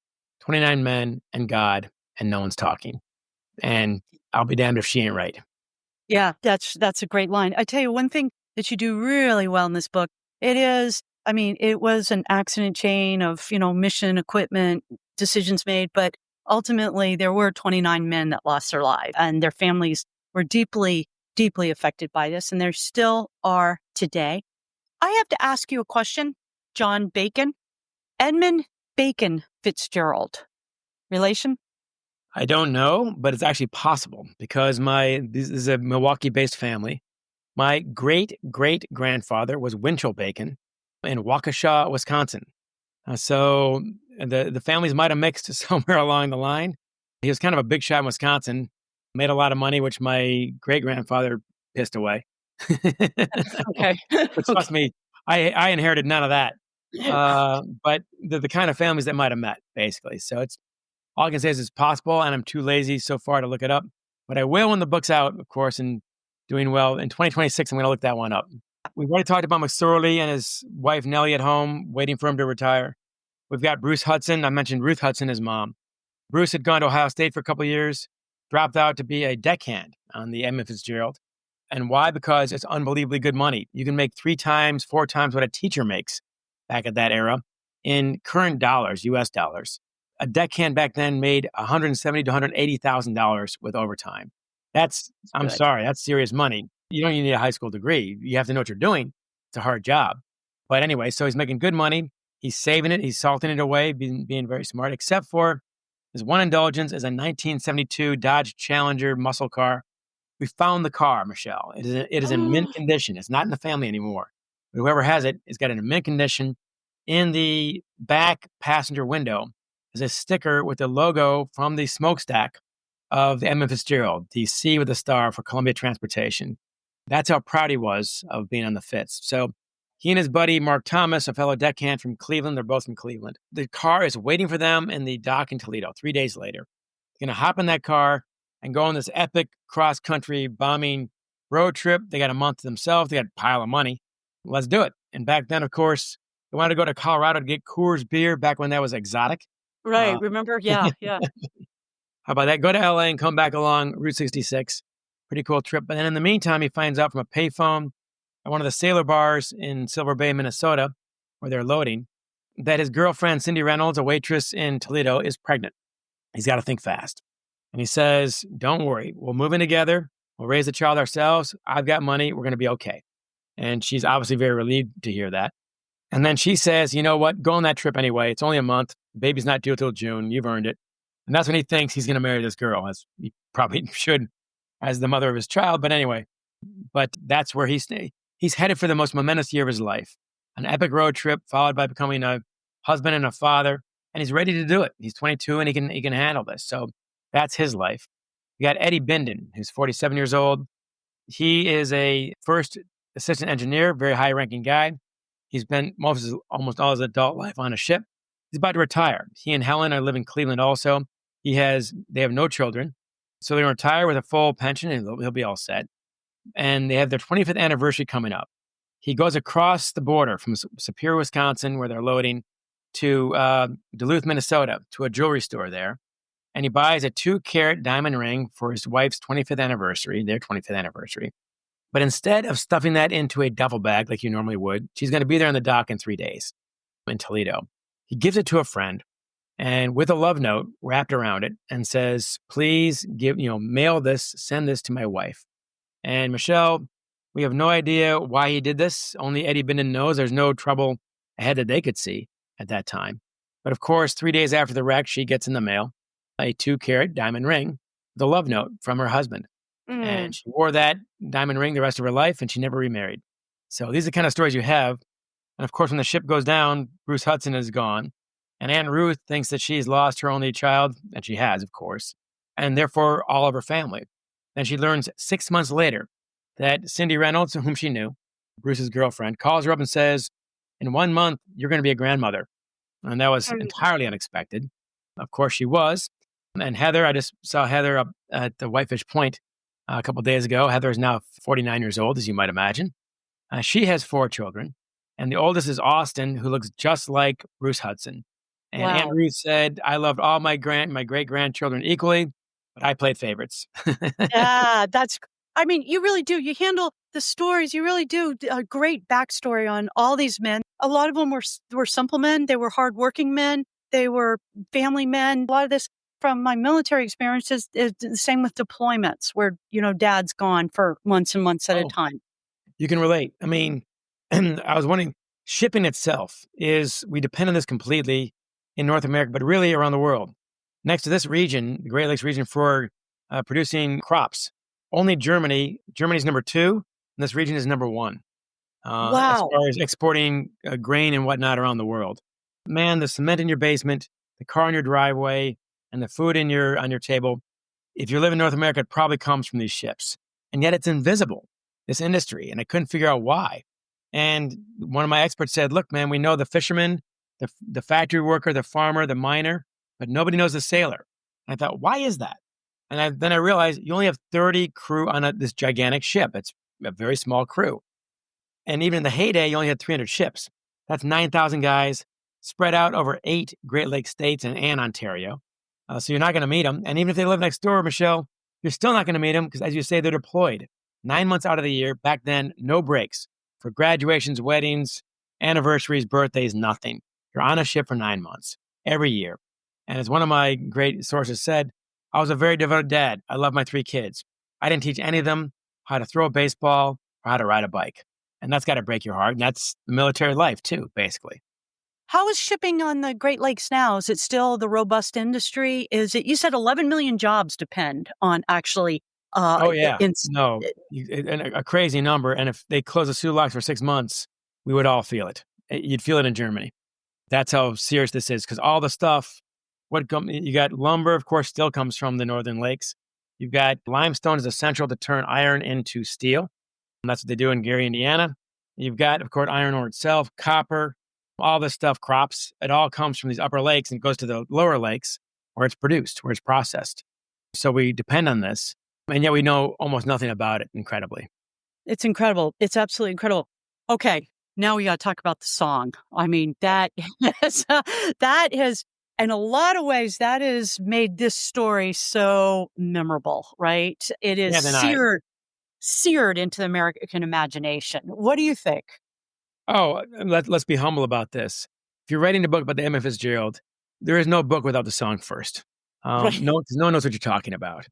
S2: 29 men and God, and no one's talking. And I'll be damned if she ain't right.
S1: Yeah, that's a great line. I tell you one thing that you do really well in this book. It was an accident chain of, mission, equipment, decisions made, but ultimately, there were 29 men that lost their lives, and their families were deeply, deeply affected by this, and there still are today. I have to ask you a question, John Bacon. Edmund Bacon Fitzgerald. Relation?
S2: I don't know, but it's actually possible because this is a Milwaukee-based family. My great-great-grandfather was Winchell Bacon in Waukesha, Wisconsin. So the families might have mixed somewhere along the line. He was kind of a big shot in Wisconsin, made a lot of money, which my great-grandfather pissed away.
S1: Okay.
S2: Which,
S1: Okay.
S2: trust me, I inherited none of that. But the kind of families that might have met, basically. So it's all I can say is it's possible, and I'm too lazy so far to look it up. But I will when the book's out, of course, and doing well. In 2026, I'm going to look that one up. We've already talked about McSorley and his wife Nellie at home, waiting for him to retire. We've got Bruce Hudson. I mentioned Ruth Hudson, his mom. Bruce had gone to Ohio State for a couple of years, dropped out to be a deckhand on the Edmund Fitzgerald. And why? Because it's unbelievably good money. You can make 3 times, 4 times what a teacher makes back at that era in current dollars, US dollars. A deckhand back then made $170,000 to $180,000 with overtime. I'm
S1: good.
S2: sorry, that's serious money. You don't even need a high school degree. You have to know what you're doing. It's a hard job. But anyway, so he's making good money. He's saving it. He's salting it away, being very smart, except for his one indulgence is a 1972 Dodge Challenger muscle car. We found the car, Michelle. It is in mint condition. It's not in the family anymore. But whoever has it has got it in mint condition. In the back passenger window is a sticker with the logo from the smokestack of the Edmund Fitzgerald, the C with a star for Columbia Transportation. That's how proud he was of being on the Fitz. So he and his buddy, Mark Thomas, a fellow deckhand from Cleveland, they're both from Cleveland. The car is waiting for them in the dock in Toledo 3 days later. They're going to hop in that car and go on this epic cross-country bombing road trip. They got a month to themselves. They got a pile of money. Let's do it. And back then, of course, they wanted to go to Colorado to get Coors beer back when that was exotic.
S1: Right. Remember? Yeah. Yeah.
S2: How about that? Go to LA and come back along Route 66. Pretty cool trip. But then in the meantime, he finds out from a payphone at one of the sailor bars in Silver Bay, Minnesota, where they're loading, that his girlfriend, Cindy Reynolds, a waitress in Toledo, is pregnant. He's got to think fast. And he says, don't worry, we'll move in together. We'll raise the child ourselves. I've got money. We're going to be okay. And she's obviously very relieved to hear that. And then she says, you know what? Go on that trip anyway. It's only a month. The baby's not due till June. You've earned it. And that's when he thinks he's going to marry this girl, as he probably should as the mother of his child. But anyway, that's where he's headed for the most momentous year of his life. An epic road trip followed by becoming a husband and a father. And he's ready to do it. He's 22 and he can handle this. So that's his life. We got Eddie Binden, who's 47 years old. He is a first assistant engineer, very high-ranking guy. He's been almost all his adult life on a ship. He's about to retire. He and Helen live in Cleveland also. They have no children. So they retire with a full pension and he'll be all set. And they have their 25th anniversary coming up. He goes across the border from Superior, Wisconsin, where they're loading, to Duluth, Minnesota, to a jewelry store there. And he buys a 2-carat diamond ring for his wife's 25th anniversary, their 25th anniversary. But instead of stuffing that into a duffel bag like you normally would, she's going to be there on the dock in 3 days in Toledo. He gives it to a friend and with a love note wrapped around it and says, please mail this, send this to my wife. And Michelle, we have no idea why he did this. Only Eddie Binden knows. There's no trouble ahead that they could see at that time. But of course, 3 days after the wreck, she gets in the mail a 2-carat diamond ring, the love note from her husband. And she wore that diamond ring the rest of her life, and she never remarried. So these are the kind of stories you have. And of course, when the ship goes down, Bruce Hudson is gone. And Aunt Ruth thinks that she's lost her only child, and she has, of course, and therefore all of her family. Then she learns 6 months later that Cindy Reynolds, whom she knew, Bruce's girlfriend, calls her up and says, in 1 month, you're going to be a grandmother. And that was entirely unexpected. Of course, she was. And Heather, I just saw Heather up at the Whitefish Point a couple of days ago. Heather is now 49 years old, as you might imagine. She has 4 children. And the oldest is Austin, who looks just like Bruce Hudson. And
S1: Wow.
S2: Aunt Ruth said, I loved all my great-grandchildren equally, but I played favorites.
S1: Yeah, you really do. You handle the stories. You really do a great backstory on all these men. A lot of them were simple men. They were hardworking men. They were family men. A lot of this from my military experiences is the same with deployments where, dad's gone for months and months at a
S2: Oh,
S1: time.
S2: you can relate. I mean, I was wondering, shipping itself we depend on this completely in North America, but really around the world. Next to this region, the Great Lakes region, for producing crops, only Germany's number two, and this region is number one as
S1: Wow.
S2: far as exporting grain and whatnot around the world. Man, the cement in your basement, the car in your driveway, and the food on your table. If you live in North America, it probably comes from these ships. And yet it's invisible, this industry. And I couldn't figure out why. And one of my experts said, look, man, we know the fisherman, the factory worker, the farmer, the miner, but nobody knows the sailor. And I thought, why is that? And then I realized you only have 30 crew on this gigantic ship. It's a very small crew. And even in the heyday, you only had 300 ships. That's 9,000 guys spread out over 8 Great Lakes states and Ontario. So you're not going to meet them. And even if they live next door, Michelle, you're still not going to meet them because, as you say, they're deployed 9 months out of the year. Back then, no breaks for graduations, weddings, anniversaries, birthdays, nothing. You're on a ship for 9 months every year. And as one of my great sources said, I was a very devoted dad. I love my 3 kids. I didn't teach any of them how to throw a baseball or how to ride a bike. And that's got to break your heart. And that's the military life too, basically.
S1: How is shipping on the Great Lakes now? Is it still the robust industry? You said 11 million jobs depend on actually,
S2: Oh, yeah.
S1: in,
S2: No, and a crazy number. And if they close the Soo Locks for 6 months, we would all feel it. You'd feel it in Germany. That's how serious this is because all the stuff, you got lumber, of course, still comes from the Northern Lakes. You've got limestone is essential to turn iron into steel. And that's what they do in Gary, Indiana. You've got, of course, iron ore itself, copper, all this stuff, crops. It all comes from these upper lakes and goes to the lower lakes where it's produced, where it's processed. So we depend on this. And yet we know almost nothing about it, incredibly.
S1: It's incredible. It's absolutely incredible. Okay, now we got to talk about the song. I mean, that has, in a lot of ways, that has made this story so memorable, right? It is
S2: Yeah, then I,
S1: seared into the American imagination. What do you think?
S2: let's be humble about this. If you're writing a book about the Edmund Fitzgerald, there is no book without the song first.
S1: Right.
S2: No one knows what you're talking about.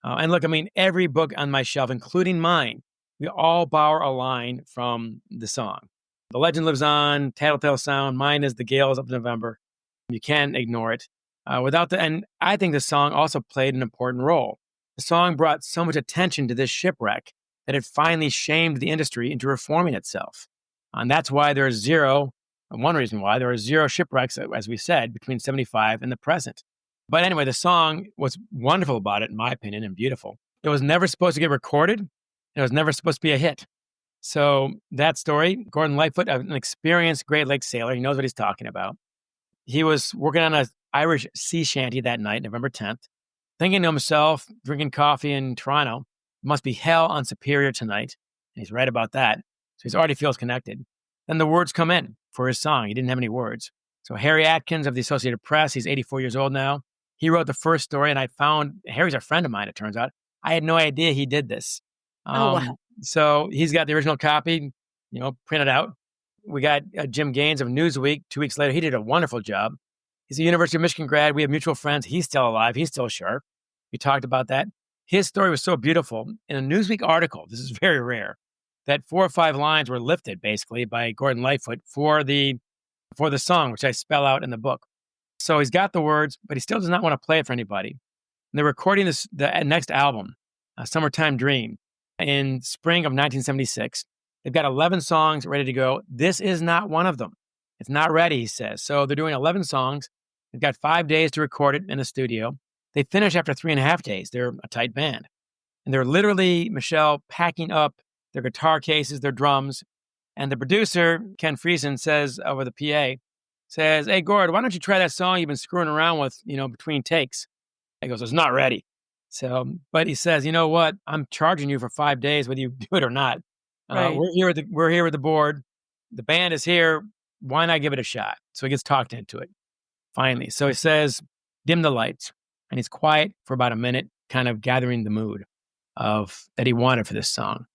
S2: And look, I mean, every book on my shelf, including mine, we all borrow a line from the song. The legend lives on, tattletale sound. Mine is the gales of November. You can't ignore it. And I think the song also played an important role. The song brought so much attention to this shipwreck that it finally shamed the industry into reforming itself. And that's why one reason why there are 0 shipwrecks, as we said, between 75 and the present. But anyway, the song, what's wonderful about it, in my opinion, and beautiful, it was never supposed to get recorded. It was never supposed to be a hit. So that story, Gordon Lightfoot, an experienced Great Lakes sailor, he knows what he's talking about. He was working on an Irish sea shanty that night, November 10th, thinking to himself, drinking coffee in Toronto, it must be hell on Superior tonight. And he's right about that. So he already feels connected. Then the words come in for his song. He didn't have any words. So Harry Atkins of the Associated Press, he's 84 years old now. He wrote the first story, and I found Harry's a friend of mine, it turns out. I had no idea he did this.
S1: Oh, wow.
S2: So he's got the original copy, printed out. We got Jim Gaines of Newsweek 2 weeks later. He did a wonderful job. He's a University of Michigan grad. We have mutual friends. He's still alive. He's still sharp. We talked about that. His story was so beautiful. In a Newsweek article, this is very rare, that 4 or 5 lines were lifted basically by Gordon Lightfoot for the song, which I spell out in the book. So he's got the words, but he still does not want to play it for anybody. And they're recording the next album, Summertime Dream, in spring of 1976. They've got 11 songs ready to go. This is not one of them. It's not ready, he says. So they're doing 11 songs. They've got 5 days to record it in the studio. They finish after 3.5 days. They're a tight band. And they're literally, Michelle, packing up their guitar cases, their drums. And the producer, Ken Friesen, says over the PA, hey, Gord, why don't you try that song you've been screwing around with, between takes? He goes, it's not ready. So, but he says, you know what? I'm charging you for 5 days, whether you do it or not.
S1: Right.
S2: We're here with the board. The band is here. Why not give it a shot? So he gets talked into it, finally. So he says, dim the lights. And he's quiet for about a minute, kind of gathering the mood that he wanted for this song.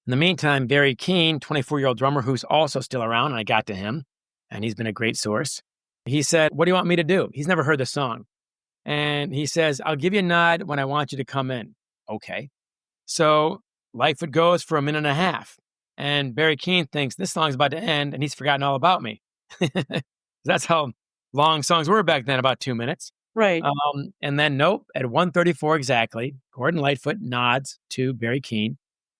S2: In the meantime, Barry Keane, 24-year-old drummer who's also still around, and I got to him, and he's been a great source. He said, what do you want me to do? He's never heard the song. And he says, I'll give you a nod when I want you to come in. Okay. So Lightfoot goes for a minute and a half. And Barry Keane thinks this song's about to end and he's forgotten all about me. That's how long songs were back then, about 2 minutes.
S1: Right.
S2: And then, nope, at 1:34 exactly, Gordon Lightfoot nods to Barry Keane,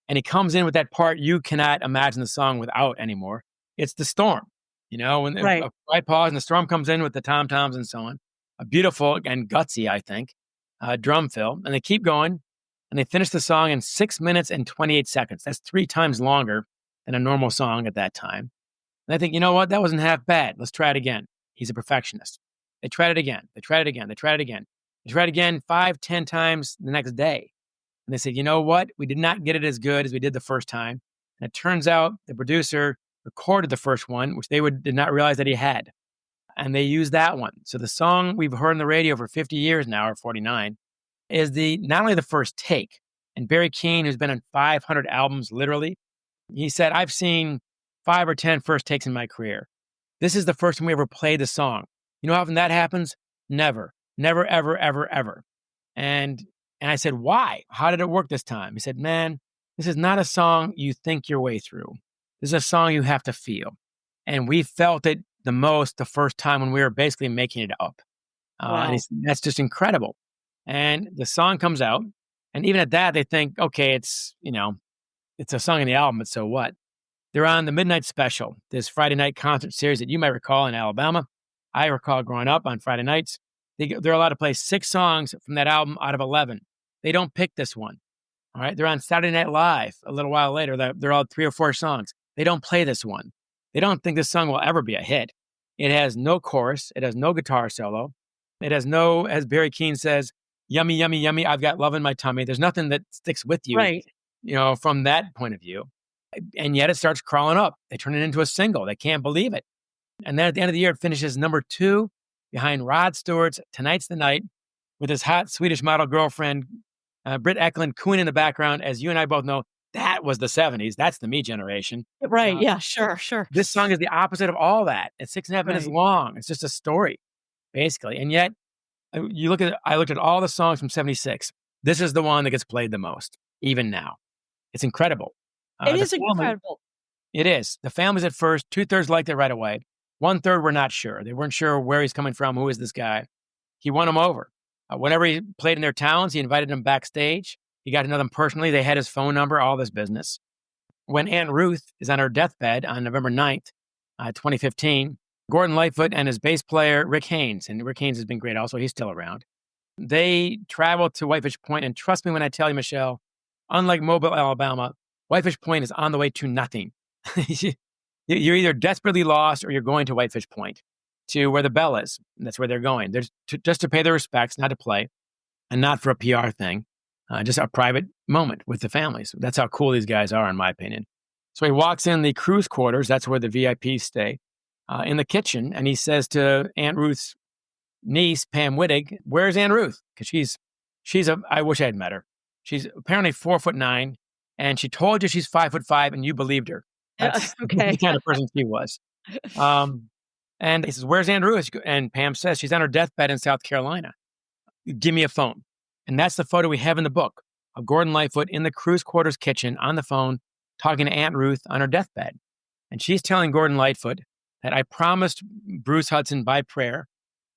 S2: and he comes in with that part you cannot imagine the song without anymore. It's the storm. When
S1: Right.
S2: a quiet pause and the storm comes in with the tom-toms and so on. A beautiful and gutsy, I think, drum fill. And they keep going, and they finish the song in 6 minutes and 28 seconds. That's 3 times longer than a normal song at that time. And I think, you know what? That wasn't half bad. Let's try it again. He's a perfectionist. They tried it again. They tried it again. They tried it again. They tried again 5, 10 times the next day. And they said, you know what? We did not get it as good as we did the first time. And it turns out the producer recorded the first one, which they did not realize that he had. And they used that one. So the song we've heard on the radio for 50 years now, or 49, is not only the first take. And Barry Keane, who's been on 500 albums, literally, he said, I've seen 5 or 10 first takes in my career. This is the first time we ever played the song. You know how often that happens? Never, never, ever, ever, ever. And I said, why? How did it work this time? He said, man, this is not a song you think your way through. This is a song you have to feel. And we felt it the most the first time when we were basically making it up.
S1: Wow.
S2: And that's just incredible. And the song comes out. And even at that, they think, okay, it's a song in the album, but so what? They're on the Midnight Special, this Friday night concert series that you might recall in Alabama. I recall growing up on Friday nights. They're allowed to play 6 songs from that album out of 11. They don't pick this one. All right. They're on Saturday Night Live a little while later. They're all 3 or 4 songs. They don't play this one. They don't think this song will ever be a hit. It has no chorus. It has no guitar solo. It has no, as Barry Keane says, yummy, yummy, yummy, I've got love in my tummy. There's nothing that sticks with you,
S1: Right.
S2: From that point of view. And yet it starts crawling up. They turn it into a single. They can't believe it. And then at the end of the year, it finishes number 2 behind Rod Stewart's Tonight's the Night with his hot Swedish model girlfriend, Britt Eklund, cooing in the background. As you and I both know, that was the 70s. That's the me generation.
S1: Right. Yeah, sure.
S2: This song is the opposite of all that. It's 6.5 minutes
S1: Right.
S2: long. It's just a story, basically. And yet, I looked at all the songs from 76. This is the one that gets played the most, even now. It's incredible.
S1: It is incredible.
S2: It is. The families at first, 2/3 liked it right away. 1/3 were not sure. They weren't sure where he's coming from. Who is this guy? He won them over. Whenever he played in their towns, he invited them backstage. He got to know them personally. They had his phone number, all this business. When Aunt Ruth is on her deathbed on November 9th, 2015, Gordon Lightfoot and his bass player, Rick Haynes, and Rick Haynes has been great also, he's still around. They traveled to Whitefish Point, and trust me when I tell you, Michelle, unlike Mobile, Alabama, Whitefish Point is on the way to nothing. You're either desperately lost or you're going to Whitefish Point, to where the bell is. That's where they're going. They're just to pay their respects, not to play, and not for a PR thing, just a private moment with the families. That's how cool these guys are, in my opinion. So he walks in the cruise quarters. That's where the VIPs stay, in the kitchen, and he says to Aunt Ruth's niece, Pam Wittig, "Where's Aunt Ruth?" Because I wish I had met her. She's apparently 4'9", and she told you she's 5'5", and you believed her. That's
S1: Okay.
S2: the kind of person she was. And he says, "Where's Aunt Ruth?" And Pam says, "She's on her deathbed in South Carolina. Give me a phone." And that's the photo we have in the book of Gordon Lightfoot in the cruise quarters kitchen on the phone talking to Aunt Ruth on her deathbed. And she's telling Gordon Lightfoot that I promised Bruce Hudson by prayer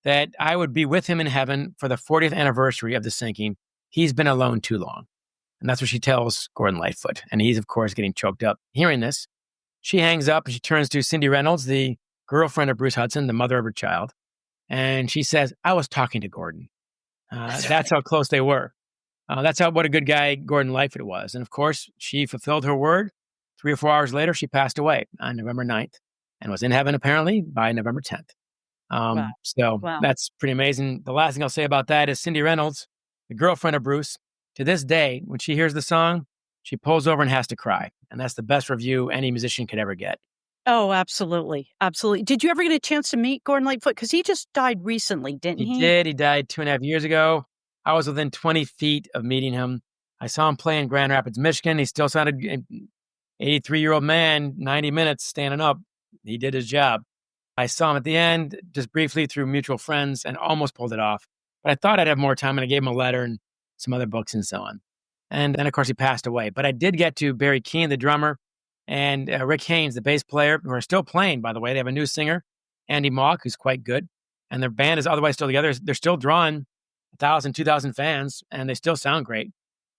S2: that I would be with him in heaven for the 40th anniversary of the sinking. He's been alone too long. And that's what she tells Gordon Lightfoot. And he's, of course, getting choked up hearing this. She hangs up and she turns to Cindy Reynolds, the girlfriend of Bruce Hudson, the mother of her child. And she says, "I was talking to Gordon." That's how close they were. That's what a good guy Gordon Lightfoot was. And of course, she fulfilled her word. 3 or 4 hours later, she passed away on November 9th and was in heaven apparently by November 10th.
S1: Wow.
S2: So that's pretty amazing. The last thing I'll say about that is Cindy Reynolds, the girlfriend of Bruce, to this day, when she hears the song, she pulls over and has to cry. And that's the best review any musician could ever get.
S1: Oh, absolutely. Absolutely. Did you ever get a chance to meet Gordon Lightfoot? Because he just died recently, didn't he?
S2: He did. He died 2.5 years ago. I was within 20 feet of meeting him. I saw him play in Grand Rapids, Michigan. He still sounded 83-year-old man, 90 minutes standing up. He did his job. I saw him at the end, just briefly through mutual friends, and almost pulled it off. But I thought I'd have more time, and I gave him a letter and some other books and so on. And then, of course, he passed away. But I did get to Barry Keane, the drummer, and Rick Haynes, the bass player, who are still playing, by the way. They have a new singer, Andy Mock, who's quite good. And their band is otherwise still together. They're still drawing 1,000, 2,000 fans, and they still sound great.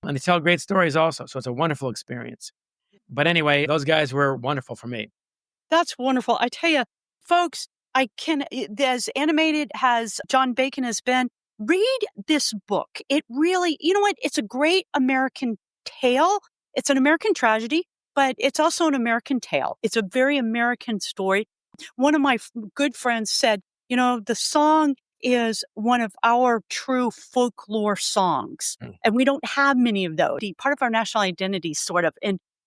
S2: And they tell great stories also. So it's a wonderful experience. But anyway, those guys were wonderful for me.
S1: That's wonderful. I tell you, folks, as animated as John Bacon has been, read this book. It really, you know what? It's a great American tale. It's an American tragedy, but it's also an American tale. It's a very American story. One of my good friends said, the song is one of our true folklore songs, and we don't have many of those. Part of our national identity, sort of.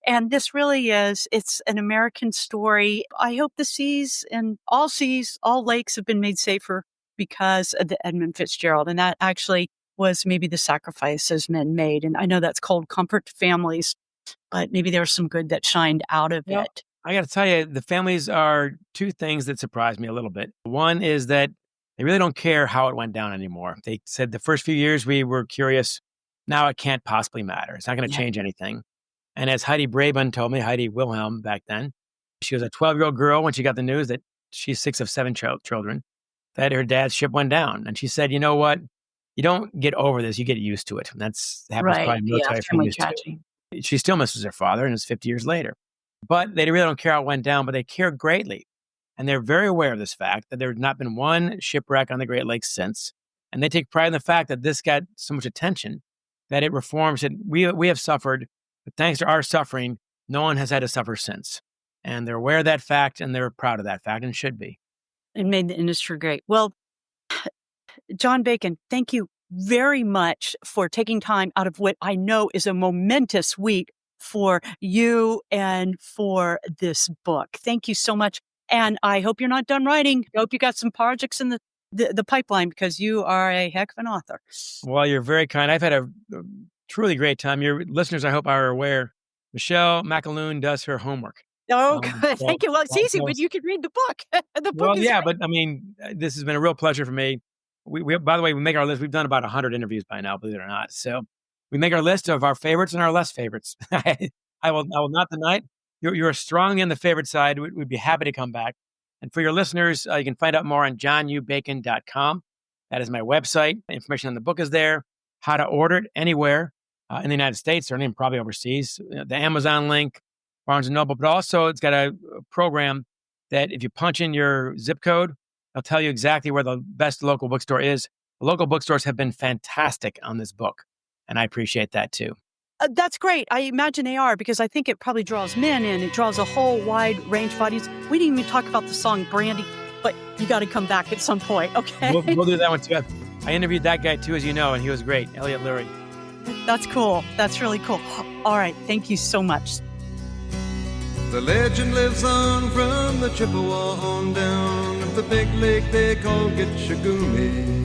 S1: And this really is, it's an American story. I hope the seas, all lakes have been made safer because of the Edmund Fitzgerald. And that actually was maybe the sacrifices men made. And I know that's cold comfort to families, but maybe there was some good that shined out of it.
S2: I got to tell you, the families are two things that surprised me a little bit. One is that they really don't care how it went down anymore. They said the first few years we were curious. Now it can't possibly matter. It's not going to change anything. And as Heidi Braben told me, Heidi Wilhelm back then, she was a 12-year-old girl when she got the news that she's 6 of 7 children, that her dad's ship went down. And she said, you know what? You don't get over this. You get used to it. And that happens probably in military families too. She still misses her father, and it's 50 years later. But they really don't care how it went down, but they care greatly. And they're very aware of this fact that there's not been one shipwreck on the Great Lakes since. And they take pride in the fact that this got so much attention that it reforms it. We have suffered. But thanks to our suffering, no one has had to suffer since. And they're aware of that fact, and they're proud of that fact, and should be.
S1: It made the industry great. Well, John Bacon, thank you very much for taking time out of what I know is a momentous week for you and for this book. Thank you so much. And I hope you're not done writing. I hope you got some projects in the pipeline, because you are a heck of an author.
S2: Well, you're very kind. I've had a truly great time. Your listeners, I hope, are aware. Michelle McAloon does her homework.
S1: Oh, good. Thank you. Well, it's easy, but you can read the book.
S2: But I mean, this has been a real pleasure for me. We by the way, we make our list. We've done about 100 interviews by now, believe it or not. So we make our list of our favorites and our less favorites. I will not deny it. You're strongly on the favorite side. We'd be happy to come back. And for your listeners, you can find out more on johnnubacon.com. That is my website. Information on the book is there. How to order it anywhere in the United States, or even probably overseas. The Amazon link, Barnes & Noble, but also it's got a program that if you punch in your zip code, it'll tell you exactly where the best local bookstore is. The local bookstores have been fantastic on this book, and I appreciate that too.
S1: That's great. I imagine they are, because I think it probably draws men in. It draws a whole wide range of audience. We didn't even talk about the song Brandy, but you got to come back at some point, okay?
S2: We'll do that one too. I interviewed that guy too, as you know, and he was great, Elliot Lurie.
S1: That's cool. That's really cool. All right. Thank you so much.
S3: The legend lives on from the Chippewa on down of the big lake they call Gitchagumi.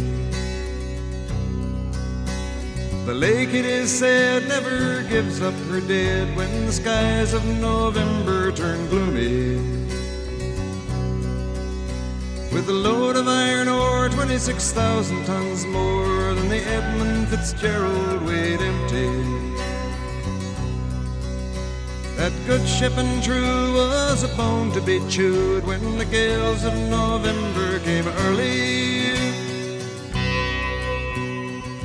S3: The lake, it is said, never gives up her dead when the skies of November turn gloomy. With a load of iron ore, 26,000 tons more than the Edmund Fitzgerald weighed empty. That good ship and true was a bone to be chewed when the gales of November came early.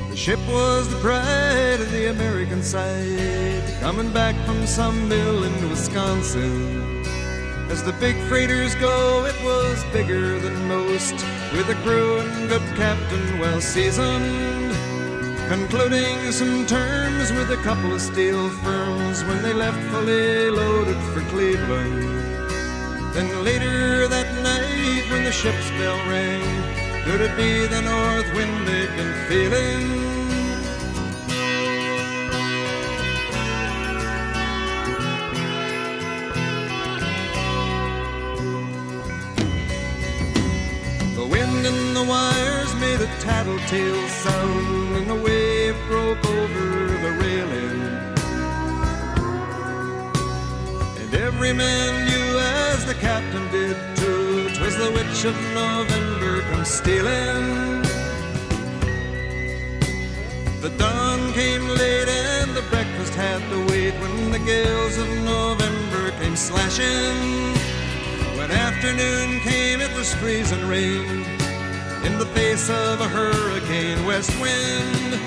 S3: The ship was the pride of the American side, coming back from some mill in Wisconsin. As the big freighters go, it was bigger than most, with a crew and good captain well seasoned, concluding some terms with a couple of steel firms when they left fully loaded for Cleveland. Then later that night when the ship's bell rang, could it be the north wind they'd been feeling? The wind in the wires made a tattletale sound, and a wave broke over the railing. And every man knew, as the captain did too, 'twas the witch of November come stealing. The dawn came late and the breakfast had to wait when the gales of November came slashing. When afternoon came, it was freezing rain in the face of a hurricane west wind.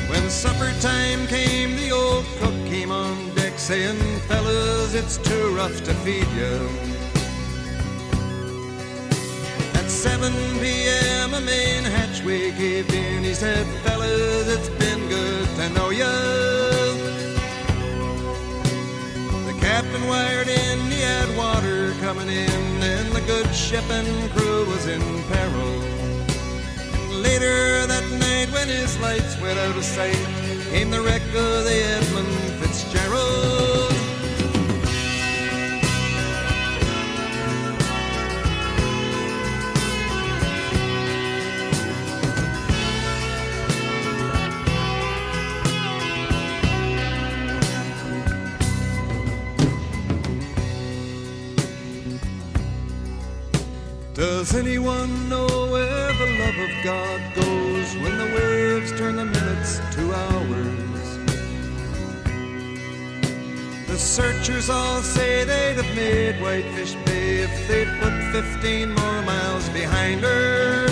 S3: When supper time came, the old cook came on deck saying, "Fellas, it's too rough to feed you." At 7 p.m. a main hatchway caved in. He said, "Fellas, it's been good to know ya." The captain wired in, he had water coming in, and the good ship and crew was in peril. And later that night, when his lights went out of sight, came the wreck of the Edmund Fitzgerald. Does anyone know where the love of God goes when the waves turn the minutes to hours? The searchers all say they'd have made Whitefish Bay if they'd put 15 more miles behind her.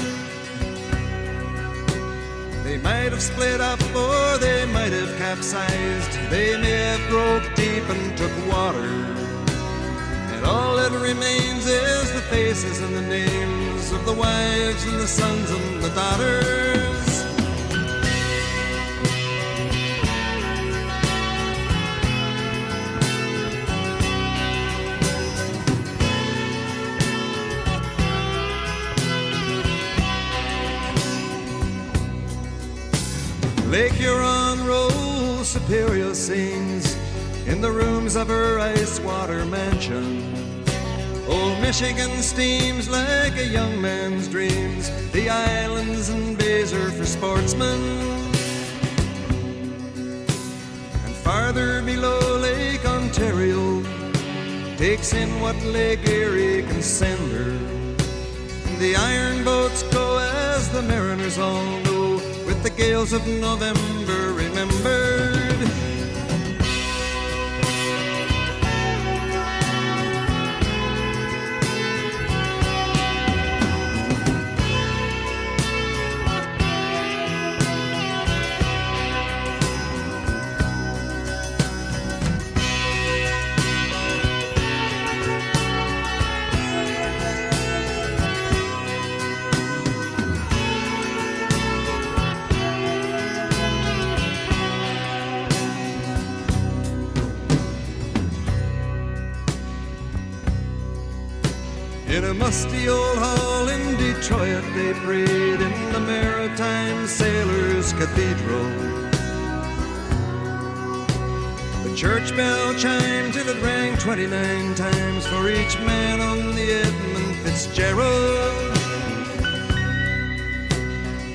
S3: They might have split up or they might have capsized. They may have broke deep and took water. All that remains is the faces and the names of the wives and the sons and the daughters. Lake Huron rolls Superior sings in the rooms of her ice water mansion. Old Michigan steams like a young man's dreams. The islands and bays are for sportsmen. And farther below, Lake Ontario takes in what Lake Erie can send her. The iron boats go, as the mariners all know, with the gales of November remembered. In a musty old hall in Detroit, they prayed in the Maritime Sailors' Cathedral. The church bell chimed till it rang 29 times for each man on the Edmund Fitzgerald.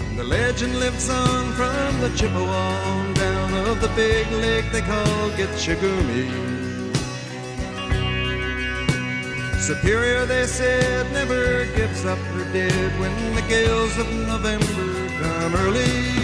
S3: And the legend lives on from the Chippewa on down of the big lake they call Gitchagumi. Superior, they said, never gives up her dead when the gales of November come early.